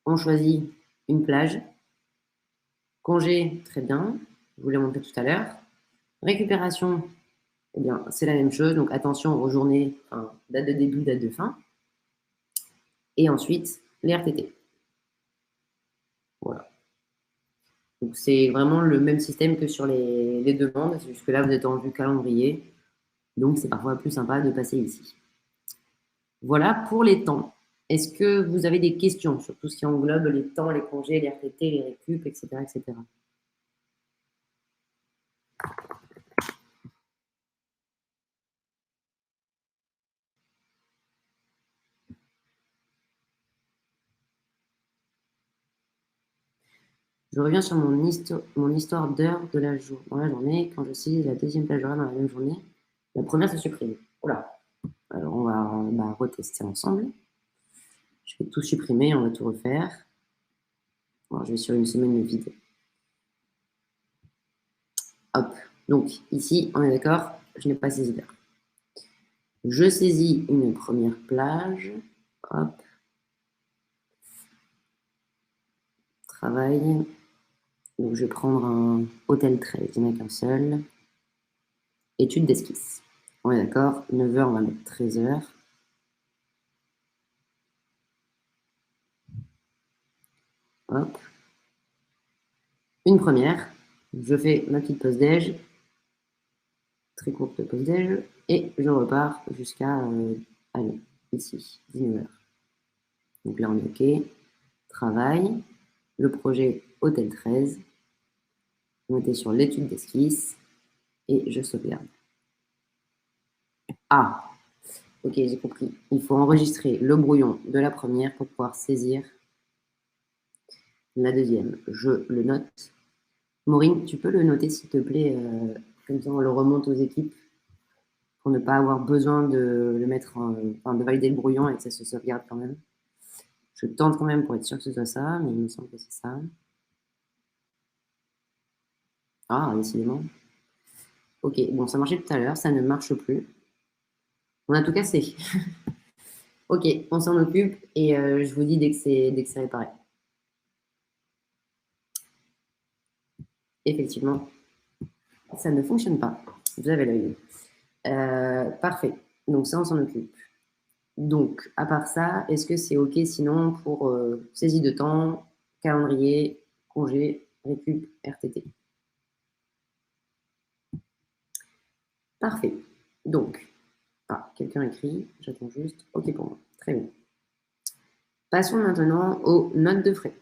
on choisit une plage. Congé, très bien, je vous l'ai montré tout à l'heure. Récupération, eh bien, c'est la même chose. Donc attention aux journées, date de début, date de fin. Et ensuite, les RTT. Voilà. Donc c'est vraiment le même système que sur les demandes, c'est juste que là, vous êtes en vue calendrier. Donc c'est parfois plus sympa de passer ici. Voilà pour les temps. Est-ce que vous avez des questions sur tout ce qui englobe les temps, les congés, les RTT, les récup, etc., etc. Je reviens sur mon histoire d'heures dans la journée. Quand je saisis la deuxième plage horaire dans la même journée, la première se supprime. Voilà. Alors, on va retester ensemble. Je vais tout supprimer, on va tout refaire. Alors, je vais sur une semaine vide. Hop. Donc, ici, on est d'accord, je n'ai pas saisi d'heure. Je saisis une première plage. Hop. Travail. Donc, je vais prendre un hôtel 13, il n'y en a qu'un seul. Étude d'esquisse. On est d'accord, 9h, on va mettre 13h. Hop. Une première. Je fais ma petite pause déj. Très courte pause déj. Et je repars jusqu'à, ici, 19h. Donc là, on est OK. Travail. le projet Hôtel 13. Mettez sur l'étude d'esquisse et je sauvegarde. Ah, ok, j'ai compris. Il faut enregistrer le brouillon de la première pour pouvoir saisir la deuxième. Je le note. Maureen, tu peux le noter s'il te plaît, comme ça on le remonte aux équipes pour ne pas avoir besoin de le mettre, enfin de valider le brouillon et que ça se sauvegarde quand même. Je tente quand même pour être sûr que ce soit ça, mais il me semble que c'est ça. Ah, décidément. Ok, bon, ça marchait tout à l'heure, ça ne marche plus. On a tout cassé. Ok, on s'en occupe et je vous dis dès que c'est réparé. Effectivement, ça ne fonctionne pas. Vous avez l'œil. Parfait. Donc ça, on s'en occupe. Donc, à part ça, est-ce que c'est OK sinon pour saisie de temps, calendrier, congé, récup, RTT? Parfait. Donc, quelqu'un écrit, j'attends juste. OK pour moi. Très bien. Passons maintenant aux notes de frais.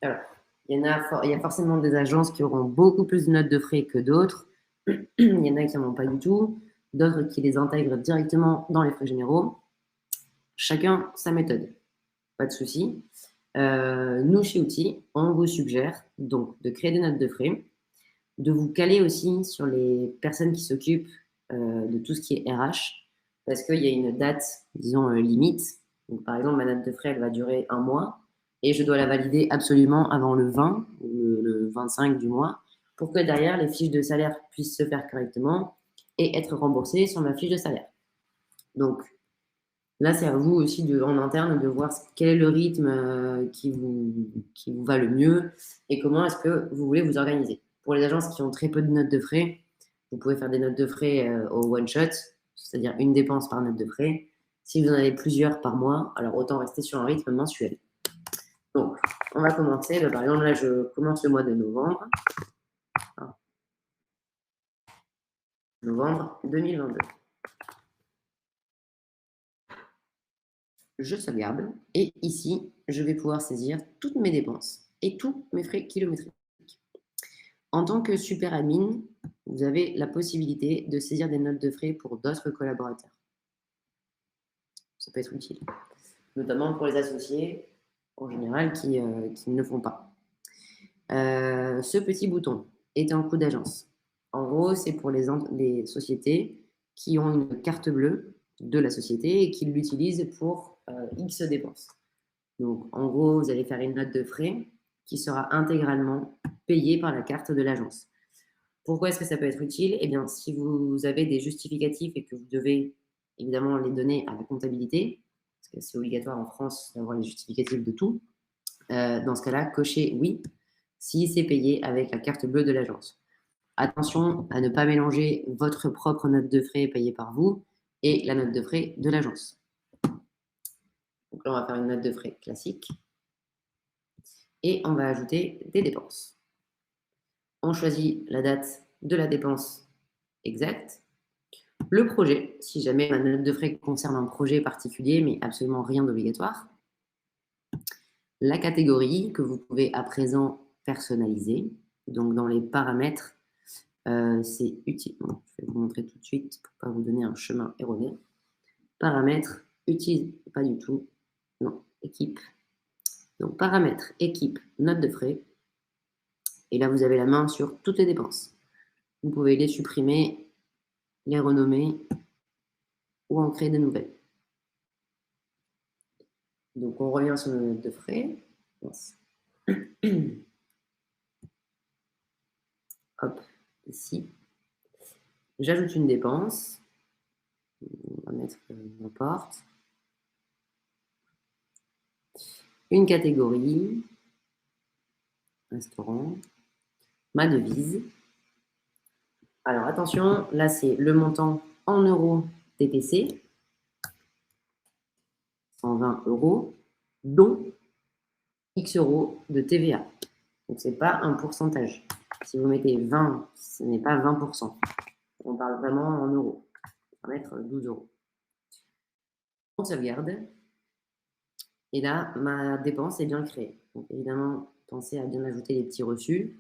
Alors, il y a forcément des agences qui auront beaucoup plus de notes de frais que d'autres. Il y en a qui n'en ont pas du tout, d'autres qui les intègrent directement dans les frais généraux. Chacun sa méthode. Pas de souci. Nous, chez Outils, on vous suggère donc de créer des notes de frais, de vous caler aussi sur les personnes qui s'occupent de tout ce qui est RH, parce qu'il y a une date, disons, limite. Donc, par exemple, ma note de frais, elle va durer un mois et je dois la valider absolument avant le 20 ou le 25 du mois pour que derrière, les fiches de salaire puissent se faire correctement et être remboursées sur ma fiche de salaire. Donc, là, c'est à vous aussi en interne de voir quel est le rythme qui vous va le mieux et comment est-ce que vous voulez vous organiser. Pour les agences qui ont très peu de notes de frais, vous pouvez faire des notes de frais au one shot, c'est-à-dire une dépense par note de frais. Si vous en avez plusieurs par mois, alors autant rester sur un rythme mensuel. Donc, on va commencer. Par exemple, là, je commence le mois de novembre. Novembre 2022. Je sauvegarde et ici, je vais pouvoir saisir toutes mes dépenses et tous mes frais kilométriques. En tant que super admin, vous avez la possibilité de saisir des notes de frais pour d'autres collaborateurs. Ça peut être utile, notamment pour les associés en général qui ne le font pas. Ce petit bouton est un coût d'agence. En gros, c'est pour les sociétés qui ont une carte bleue de la société et qui l'utilisent pour X dépenses. Donc, en gros, vous allez faire une note de frais qui sera intégralement payée par la carte de l'agence. Pourquoi est-ce que ça peut être utile? Eh bien, si vous avez des justificatifs et que vous devez évidemment les donner à la comptabilité, parce que c'est obligatoire en France d'avoir les justificatifs de tout, dans ce cas-là, cochez oui si c'est payé avec la carte bleue de l'agence. Attention à ne pas mélanger votre propre note de frais payée par vous et la note de frais de l'agence. Donc là, on va faire une note de frais classique et on va ajouter des dépenses. On choisit la date de la dépense exacte. Le projet, si jamais ma note de frais concerne un projet particulier, mais absolument rien d'obligatoire. La catégorie que vous pouvez à présent personnaliser. Donc, dans les paramètres, c'est utile. Bon, je vais vous montrer tout de suite pour ne pas vous donner un chemin erroné. Paramètres, utile, pas du tout. Non, équipe. Donc, paramètres, équipe, note de frais. Et là, vous avez la main sur toutes les dépenses. Vous pouvez les supprimer, les renommer ou en créer de nouvelles. Donc, on revient sur nos notes de frais. Hop, ici. J'ajoute une dépense. On va mettre n'importe. Une catégorie. Restaurant. Ma devise. Alors, attention, là, c'est le montant en euros TTC. 120 euros, dont X euros de TVA. Donc, ce n'est pas un pourcentage. Si vous mettez 20, ce n'est pas 20%. On parle vraiment en euros. On va mettre 12 euros. On sauvegarde. Et là, ma dépense est bien créée. Donc, évidemment, pensez à bien ajouter les petits reçus.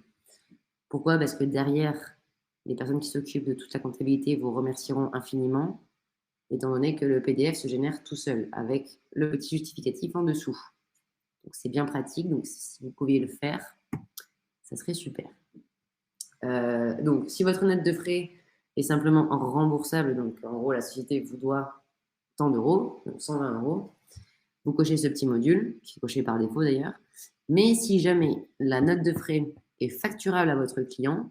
Pourquoi? Parce que derrière, les personnes qui s'occupent de toute la comptabilité vous remercieront infiniment, étant donné que le PDF se génère tout seul, avec le petit justificatif en dessous. Donc c'est bien pratique, donc si vous pouviez le faire, ça serait super. Donc si votre note de frais est simplement remboursable, donc en gros la société vous doit tant d'euros, donc 120 €, vous cochez ce petit module, qui est coché par défaut d'ailleurs. Mais si jamais la note de frais est facturable à votre client,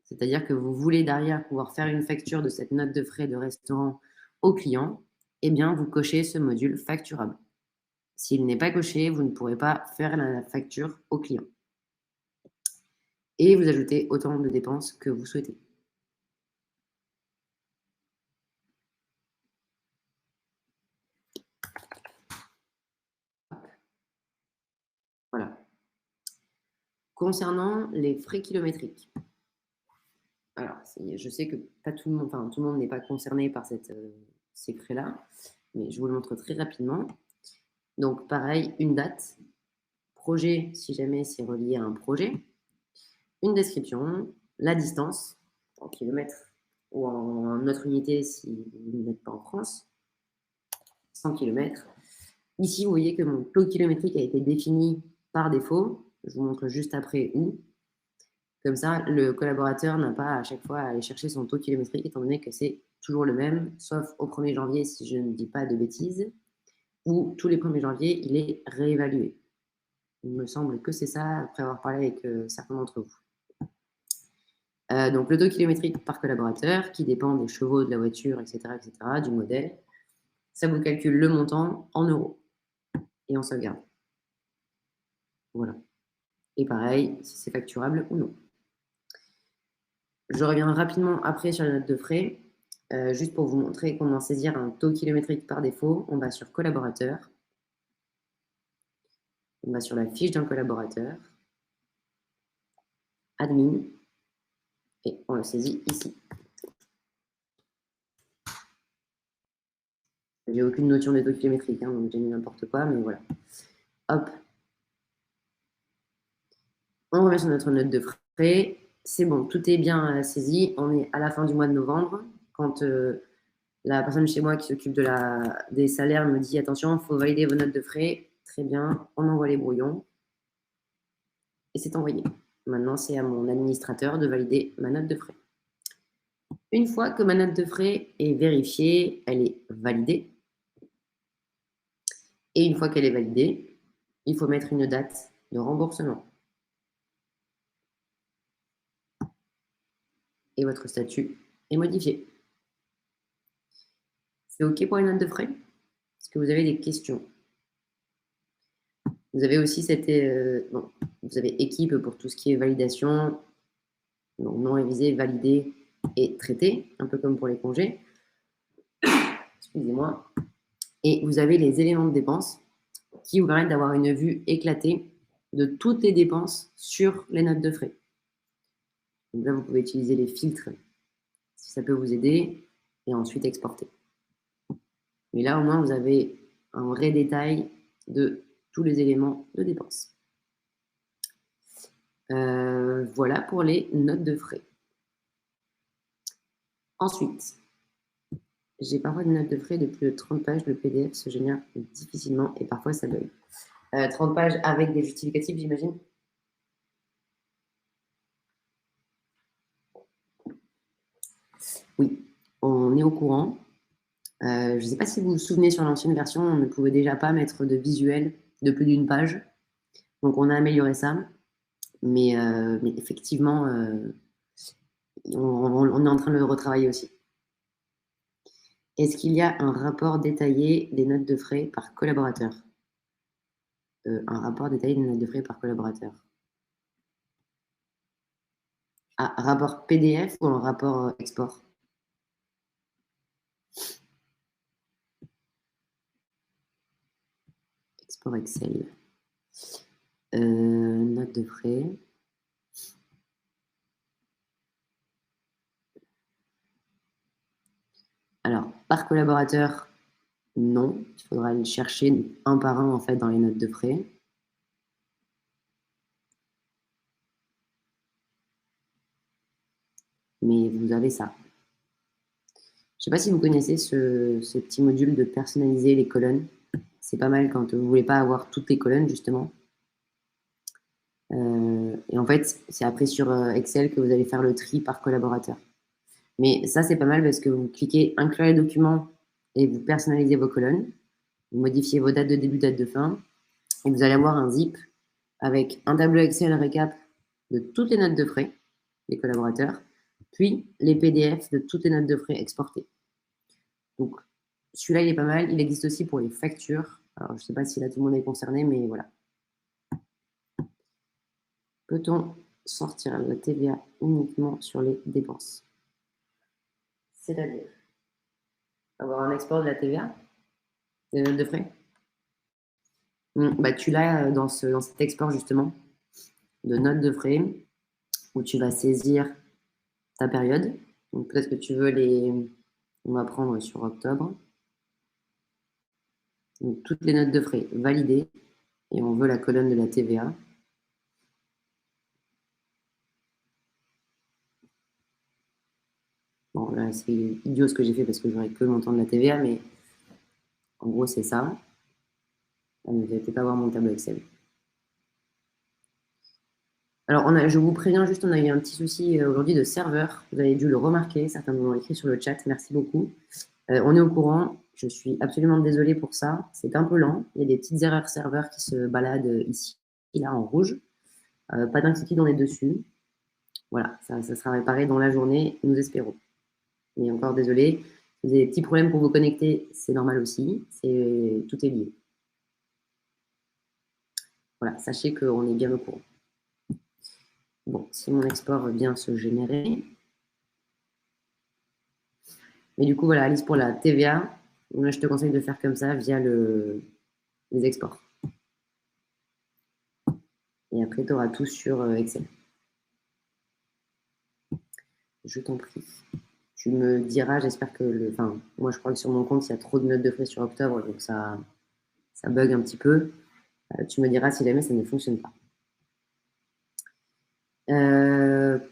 c'est-à-dire que vous voulez derrière pouvoir faire une facture de cette note de frais de restaurant au client, eh bien vous cochez ce module facturable. S'il n'est pas coché, vous ne pourrez pas faire la facture au client. Et vous ajoutez autant de dépenses que vous souhaitez. Voilà. Concernant les frais kilométriques. Alors, je sais que pas tout le monde, enfin, tout le monde n'est pas concerné par ces frais-là, mais je vous le montre très rapidement. Donc, pareil, une date, projet, si jamais c'est relié à un projet, une description, la distance, en kilomètres ou en autre unité si vous n'êtes pas en France, 100 km. Ici, vous voyez que mon taux kilométrique a été défini par défaut. Je vous montre juste après où. Comme ça, le collaborateur n'a pas à chaque fois à aller chercher son taux kilométrique, étant donné que c'est toujours le même, sauf au 1er janvier, si je ne dis pas de bêtises, où tous les 1er janvier, il est réévalué. Il me semble que c'est ça, après avoir parlé avec certains d'entre vous. Donc, le taux kilométrique par collaborateur, qui dépend des chevaux de la voiture, etc., du modèle, ça vous calcule le montant en euros et en sauvegarde. Voilà. Et pareil, si c'est facturable ou non. Je reviens rapidement après sur la note de frais. Juste pour vous montrer comment saisir un taux kilométrique par défaut, on va sur collaborateur. On va sur la fiche d'un collaborateur. Admin. Et on le saisit ici. J'ai aucune notion de taux kilométrique, hein, donc j'ai mis n'importe quoi, mais voilà. Hop. On revient sur notre note de frais. C'est bon, tout est bien saisi. On est à la fin du mois de novembre. Quand la personne chez moi qui s'occupe des salaires me dit attention, il faut valider vos notes de frais. Très bien, on envoie les brouillons. Et c'est envoyé. Maintenant, c'est à mon administrateur de valider ma note de frais. Une fois que ma note de frais est vérifiée, elle est validée. Et une fois qu'elle est validée, il faut mettre une date de remboursement. Et votre statut est modifié. C'est OK pour les notes de frais? Est-ce que vous avez des questions? Vous avez aussi vous avez équipe pour tout ce qui est validation, donc non révisé, validé et traité, un peu comme pour les congés. Excusez-moi. Et vous avez les éléments de dépenses qui vous permettent d'avoir une vue éclatée de toutes les dépenses sur les notes de frais. Donc là, vous pouvez utiliser les filtres si ça peut vous aider et ensuite exporter. Mais là, au moins, vous avez un vrai détail de tous les éléments de dépenses. Voilà pour les notes de frais. Ensuite, j'ai parfois des notes de frais de plus de 30 pages. Le PDF se génère difficilement et parfois ça bug. 30 pages avec des justificatifs, j'imagine? Oui, on est au courant. Je ne sais pas si vous vous souvenez, sur l'ancienne version, on ne pouvait déjà pas mettre de visuel de plus d'une page. Donc, on a amélioré ça. Mais effectivement, on est en train de le retravailler aussi. Est-ce qu'il y a un rapport détaillé des notes de frais par collaborateur? Un rapport détaillé des notes de frais par collaborateur. Ah, rapport PDF ou un rapport export? Export Excel. Notes de frais. Alors, par collaborateur, non. Il faudra aller chercher un par un en fait dans les notes de frais. mais vous avez ça. Je ne sais pas si vous connaissez ce petit module de personnaliser les colonnes. C'est pas mal quand vous ne voulez pas avoir toutes les colonnes, justement. Et en fait, c'est après sur Excel que vous allez faire le tri par collaborateur. Mais ça, c'est pas mal parce que vous cliquez inclure les documents et vous personnalisez vos colonnes. Vous modifiez vos dates de début, dates de fin. Et vous allez avoir un zip avec un tableau Excel récap de toutes les notes de frais des collaborateurs, puis les PDF de toutes les notes de frais exportées. Donc, celui-là, il est pas mal. Il existe aussi pour les factures. Alors, je ne sais pas si là, tout le monde est concerné, mais voilà. Peut-on sortir la TVA uniquement sur les dépenses? C'est-à-dire avoir un export de la TVA, des notes de frais. Bah, tu l'as dans cet export, justement, de notes de frais, où tu vas saisir ta période. Donc, peut-être que tu veux on va prendre sur octobre. Donc, toutes les notes de frais validées. Et on veut la colonne de la TVA. Bon, là, c'est idiot ce que j'ai fait parce que j'aurais que le montant de la TVA, mais en gros, c'est ça. Ah, mais vous n'allez peut-être pas voir mon tableau Excel. Alors, je vous préviens juste, on a eu un petit souci aujourd'hui de serveur. Vous avez dû le remarquer, certains m'ont écrit sur le chat, merci beaucoup. On est au courant, je suis absolument désolée pour ça. C'est un peu lent, il y a des petites erreurs serveurs qui se baladent ici, là, en rouge. Pas d'inquiétude, on est dessus. Voilà, ça sera réparé dans la journée, nous espérons. Mais encore désolé, si vous avez des petits problèmes pour vous connecter, c'est normal aussi, tout est lié. Voilà, sachez qu'on est bien au courant. Bon, si mon export veut bien se générer. Mais du coup, voilà, Alice, pour la TVA, moi, je te conseille de faire comme ça via les exports. Et après, tu auras tout sur Excel. Je t'en prie. Tu me diras, j'espère que enfin, moi, je crois que sur mon compte, il y a trop de notes de frais sur octobre, donc ça bug un petit peu. Tu me diras si jamais ça ne fonctionne pas.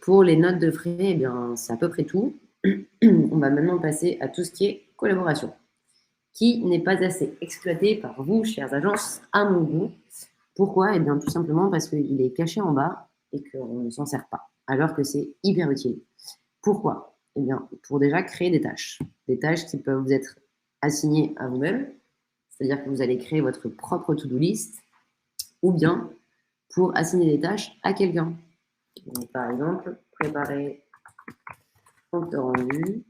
Pour les notes de frais, eh bien, c'est à peu près tout. On va maintenant passer à tout ce qui est collaboration, qui n'est pas assez exploité par vous, chères agences, à mon goût. Pourquoi? Eh bien, tout simplement parce qu'il est caché en bas et qu'on ne s'en sert pas, alors que c'est hyper utile. Pourquoi? Eh bien, pour déjà créer des tâches qui peuvent vous être assignées à vous-même, c'est-à-dire que vous allez créer votre propre to-do list, ou bien pour assigner des tâches à quelqu'un. Donc, par exemple, préparer compte rendu,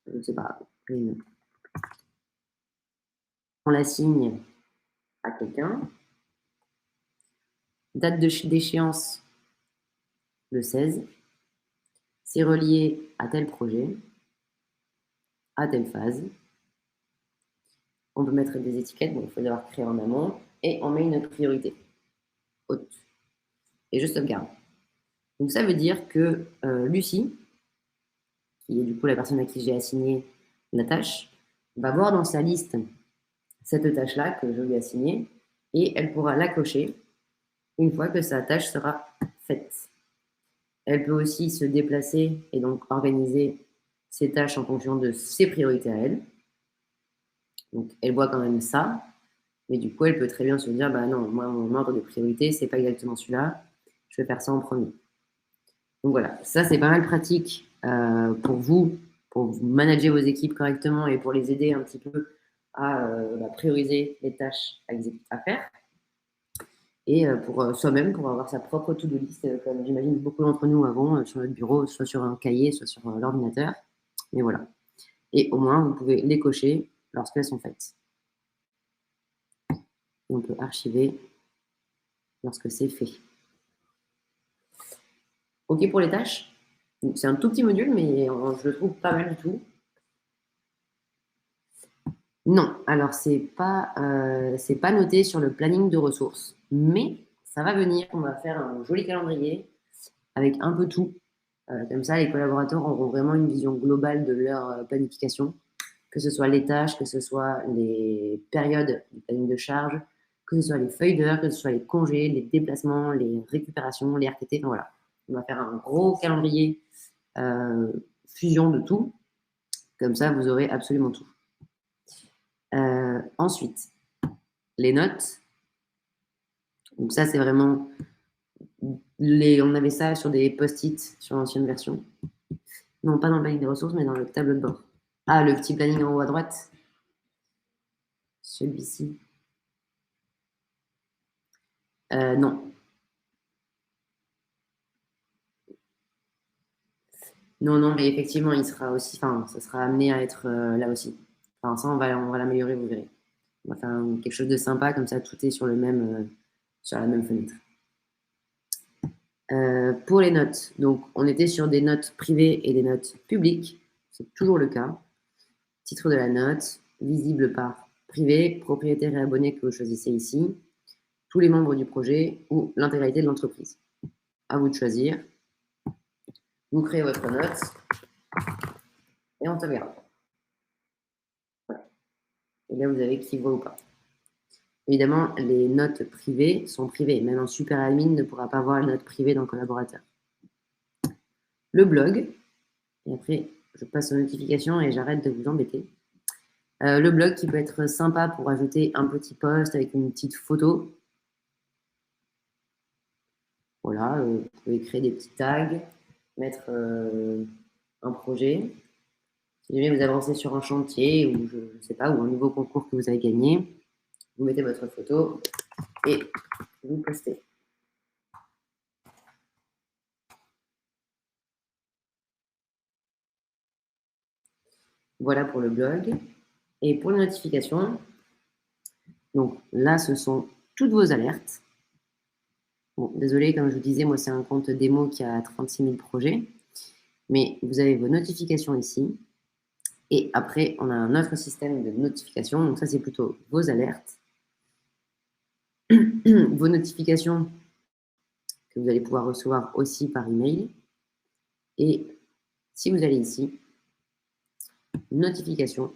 je ne sais pas, on l'assigne à quelqu'un, date d'échéance le 16, c'est relié à tel projet, à telle phase. On peut mettre des étiquettes, donc il faut les avoir créées en amont, et on met une priorité haute. Et je sauvegarde. Donc ça veut dire que Lucie, qui est du coup la personne à qui j'ai assigné la tâche, va voir dans sa liste cette tâche-là que je lui ai assignée, et elle pourra la cocher une fois que sa tâche sera faite. Elle peut aussi se déplacer et donc organiser ses tâches en fonction de ses priorités à elle. Donc, elle voit quand même ça, mais du coup, elle peut très bien se dire, bah non, moi, mon ordre de priorité, c'est pas exactement celui-là, je vais faire ça en premier. Donc voilà, ça, c'est pas mal pratique pour vous manager vos équipes correctement et pour les aider un petit peu à prioriser les tâches à faire. Et pour soi-même, pour avoir sa propre to-do list, comme j'imagine beaucoup d'entre nous avons sur notre bureau, soit sur un cahier, soit sur l'ordinateur. Mais voilà. Et au moins, vous pouvez les cocher lorsqu'elles sont faites. Et on peut archiver lorsque c'est fait. OK pour les tâches? C'est un tout petit module, mais je le trouve pas mal du tout. Non, alors c'est pas noté sur le planning de ressources, mais ça va venir. On va faire un joli calendrier avec un peu tout. Comme ça, les collaborateurs auront vraiment une vision globale de leur planification, que ce soit les tâches, que ce soit les périodes de planning de charge, que ce soit les feuilles d'heure, que ce soit les congés, les déplacements, les récupérations, les RTT, enfin, voilà. On va faire un gros calendrier fusion de tout. Comme ça, vous aurez absolument tout. Ensuite, les notes. Donc ça, c'est vraiment... On avait ça sur des post-it sur l'ancienne version. Non, pas dans le planning des ressources, mais dans le tableau de bord. Ah, le petit planning en haut à droite. Celui-ci. Non. Non, non, mais effectivement, il sera aussi, enfin, ça sera amené à être là aussi. Enfin, ça, on va l'améliorer, vous verrez. On va faire quelque chose de sympa, comme ça, tout est sur sur la même fenêtre. Pour les notes, donc, on était sur des notes privées et des notes publiques. C'est toujours le cas. Titre de la note, visible par privé, propriétaire et abonné que vous choisissez ici, tous les membres du projet ou l'intégralité de l'entreprise. À vous de choisir. Vous créez votre note et on sauvegarde. Voilà. Et là, vous avez qui voit ou pas. Évidemment, les notes privées sont privées. Même un super admin ne pourra pas voir les notes privées d'un collaborateur. Le blog, et après, je passe aux notifications et j'arrête de vous embêter. Le blog qui peut être sympa pour ajouter un petit post avec une petite photo. Voilà, vous pouvez créer des petits tags, mettre un projet. Si jamais vous avancez sur un chantier ou je ne sais pas, ou un nouveau concours que vous avez gagné, vous mettez votre photo et vous postez. Voilà pour le blog. Et pour les notifications, donc là, ce sont toutes vos alertes. Bon, désolé, comme je vous disais, moi, c'est un compte démo qui a 36 000 projets. Mais vous avez vos notifications ici. Et après, on a un autre système de notifications. Donc ça, c'est plutôt vos alertes. Vos notifications que vous allez pouvoir recevoir aussi par email. Et si vous allez ici, notifications.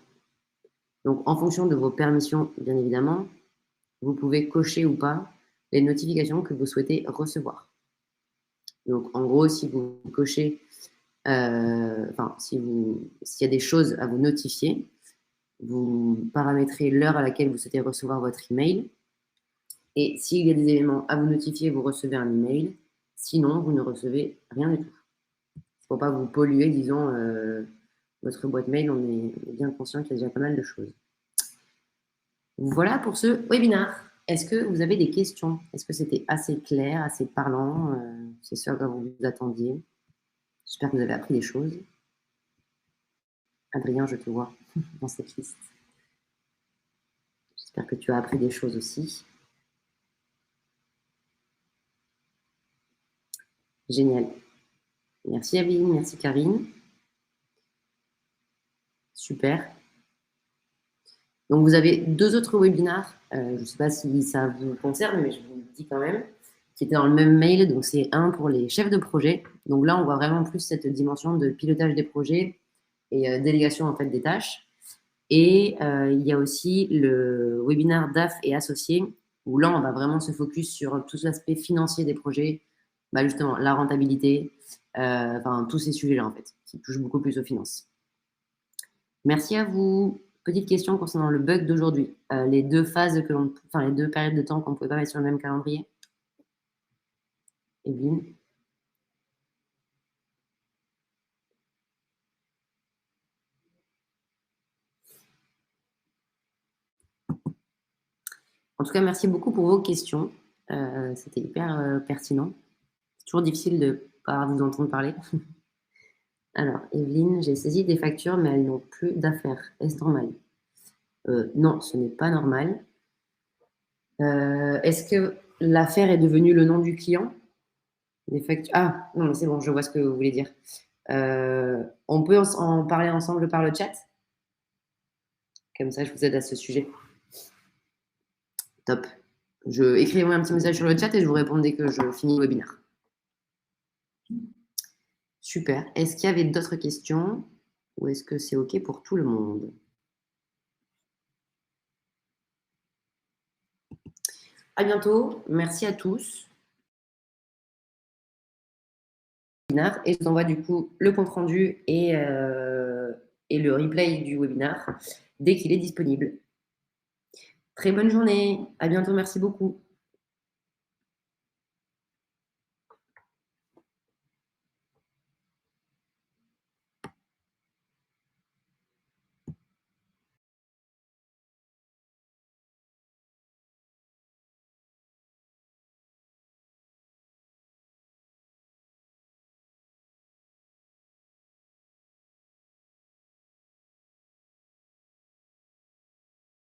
Donc, en fonction de vos permissions, bien évidemment, vous pouvez cocher ou pas les notifications que vous souhaitez recevoir. Donc, en gros, si vous cochez, s'il y a des choses à vous notifier, vous paramétrez l'heure à laquelle vous souhaitez recevoir votre email. Et s'il y a des éléments à vous notifier, vous recevez un email. Sinon, vous ne recevez rien du tout. Il ne faut pas vous polluer, disons, votre boîte mail. On est bien conscient qu'il y a déjà pas mal de choses. Voilà pour ce webinaire. Est-ce que vous avez des questions? Est-ce que c'était assez clair, assez parlant? C'est ce à quoi vous vous attendiez. J'espère que vous avez appris des choses. Adrien, je te vois dans cette liste. J'espère que tu as appris des choses aussi. Génial. Merci Evelyne, merci Karine. Super. Donc vous avez deux autres webinaires, je ne sais pas si ça vous concerne, mais je vous le dis quand même, qui étaient dans le même mail. Donc c'est un pour les chefs de projet. Donc là, on voit vraiment plus cette dimension de pilotage des projets et délégation en fait des tâches. Et il y a aussi le webinaire DAF et associés, où là, on va vraiment se focus sur tout l'aspect financier des projets, bah, justement la rentabilité, enfin tous ces sujets-là en fait, qui touchent beaucoup plus aux finances. Merci à vous. Petite question concernant le bug d'aujourd'hui. Les deux phases les deux périodes de temps qu'on ne pouvait pas mettre sur le même calendrier. Evelyne. En tout cas, merci beaucoup pour vos questions. C'était hyper pertinent. C'est toujours difficile de ne pas vous entendre parler. Alors, Evelyne, j'ai saisi des factures, mais elles n'ont plus d'affaires. Est-ce normal? Non, ce n'est pas normal. Est-ce que l'affaire est devenue le nom du client? Les factures... Ah, non, mais c'est bon, je vois ce que vous voulez dire. On peut en parler ensemble par le chat? Comme ça, je vous aide à ce sujet. Top. Écrivez-moi un petit message sur le chat et je vous réponds dès que je finis le webinaire. Super. Est-ce qu'il y avait d'autres questions ou est-ce que c'est OK pour tout le monde? À bientôt. Merci à tous. webinaire et je vous envoie du coup le compte-rendu et le replay du webinaire dès qu'il est disponible. Très bonne journée, à bientôt, merci beaucoup.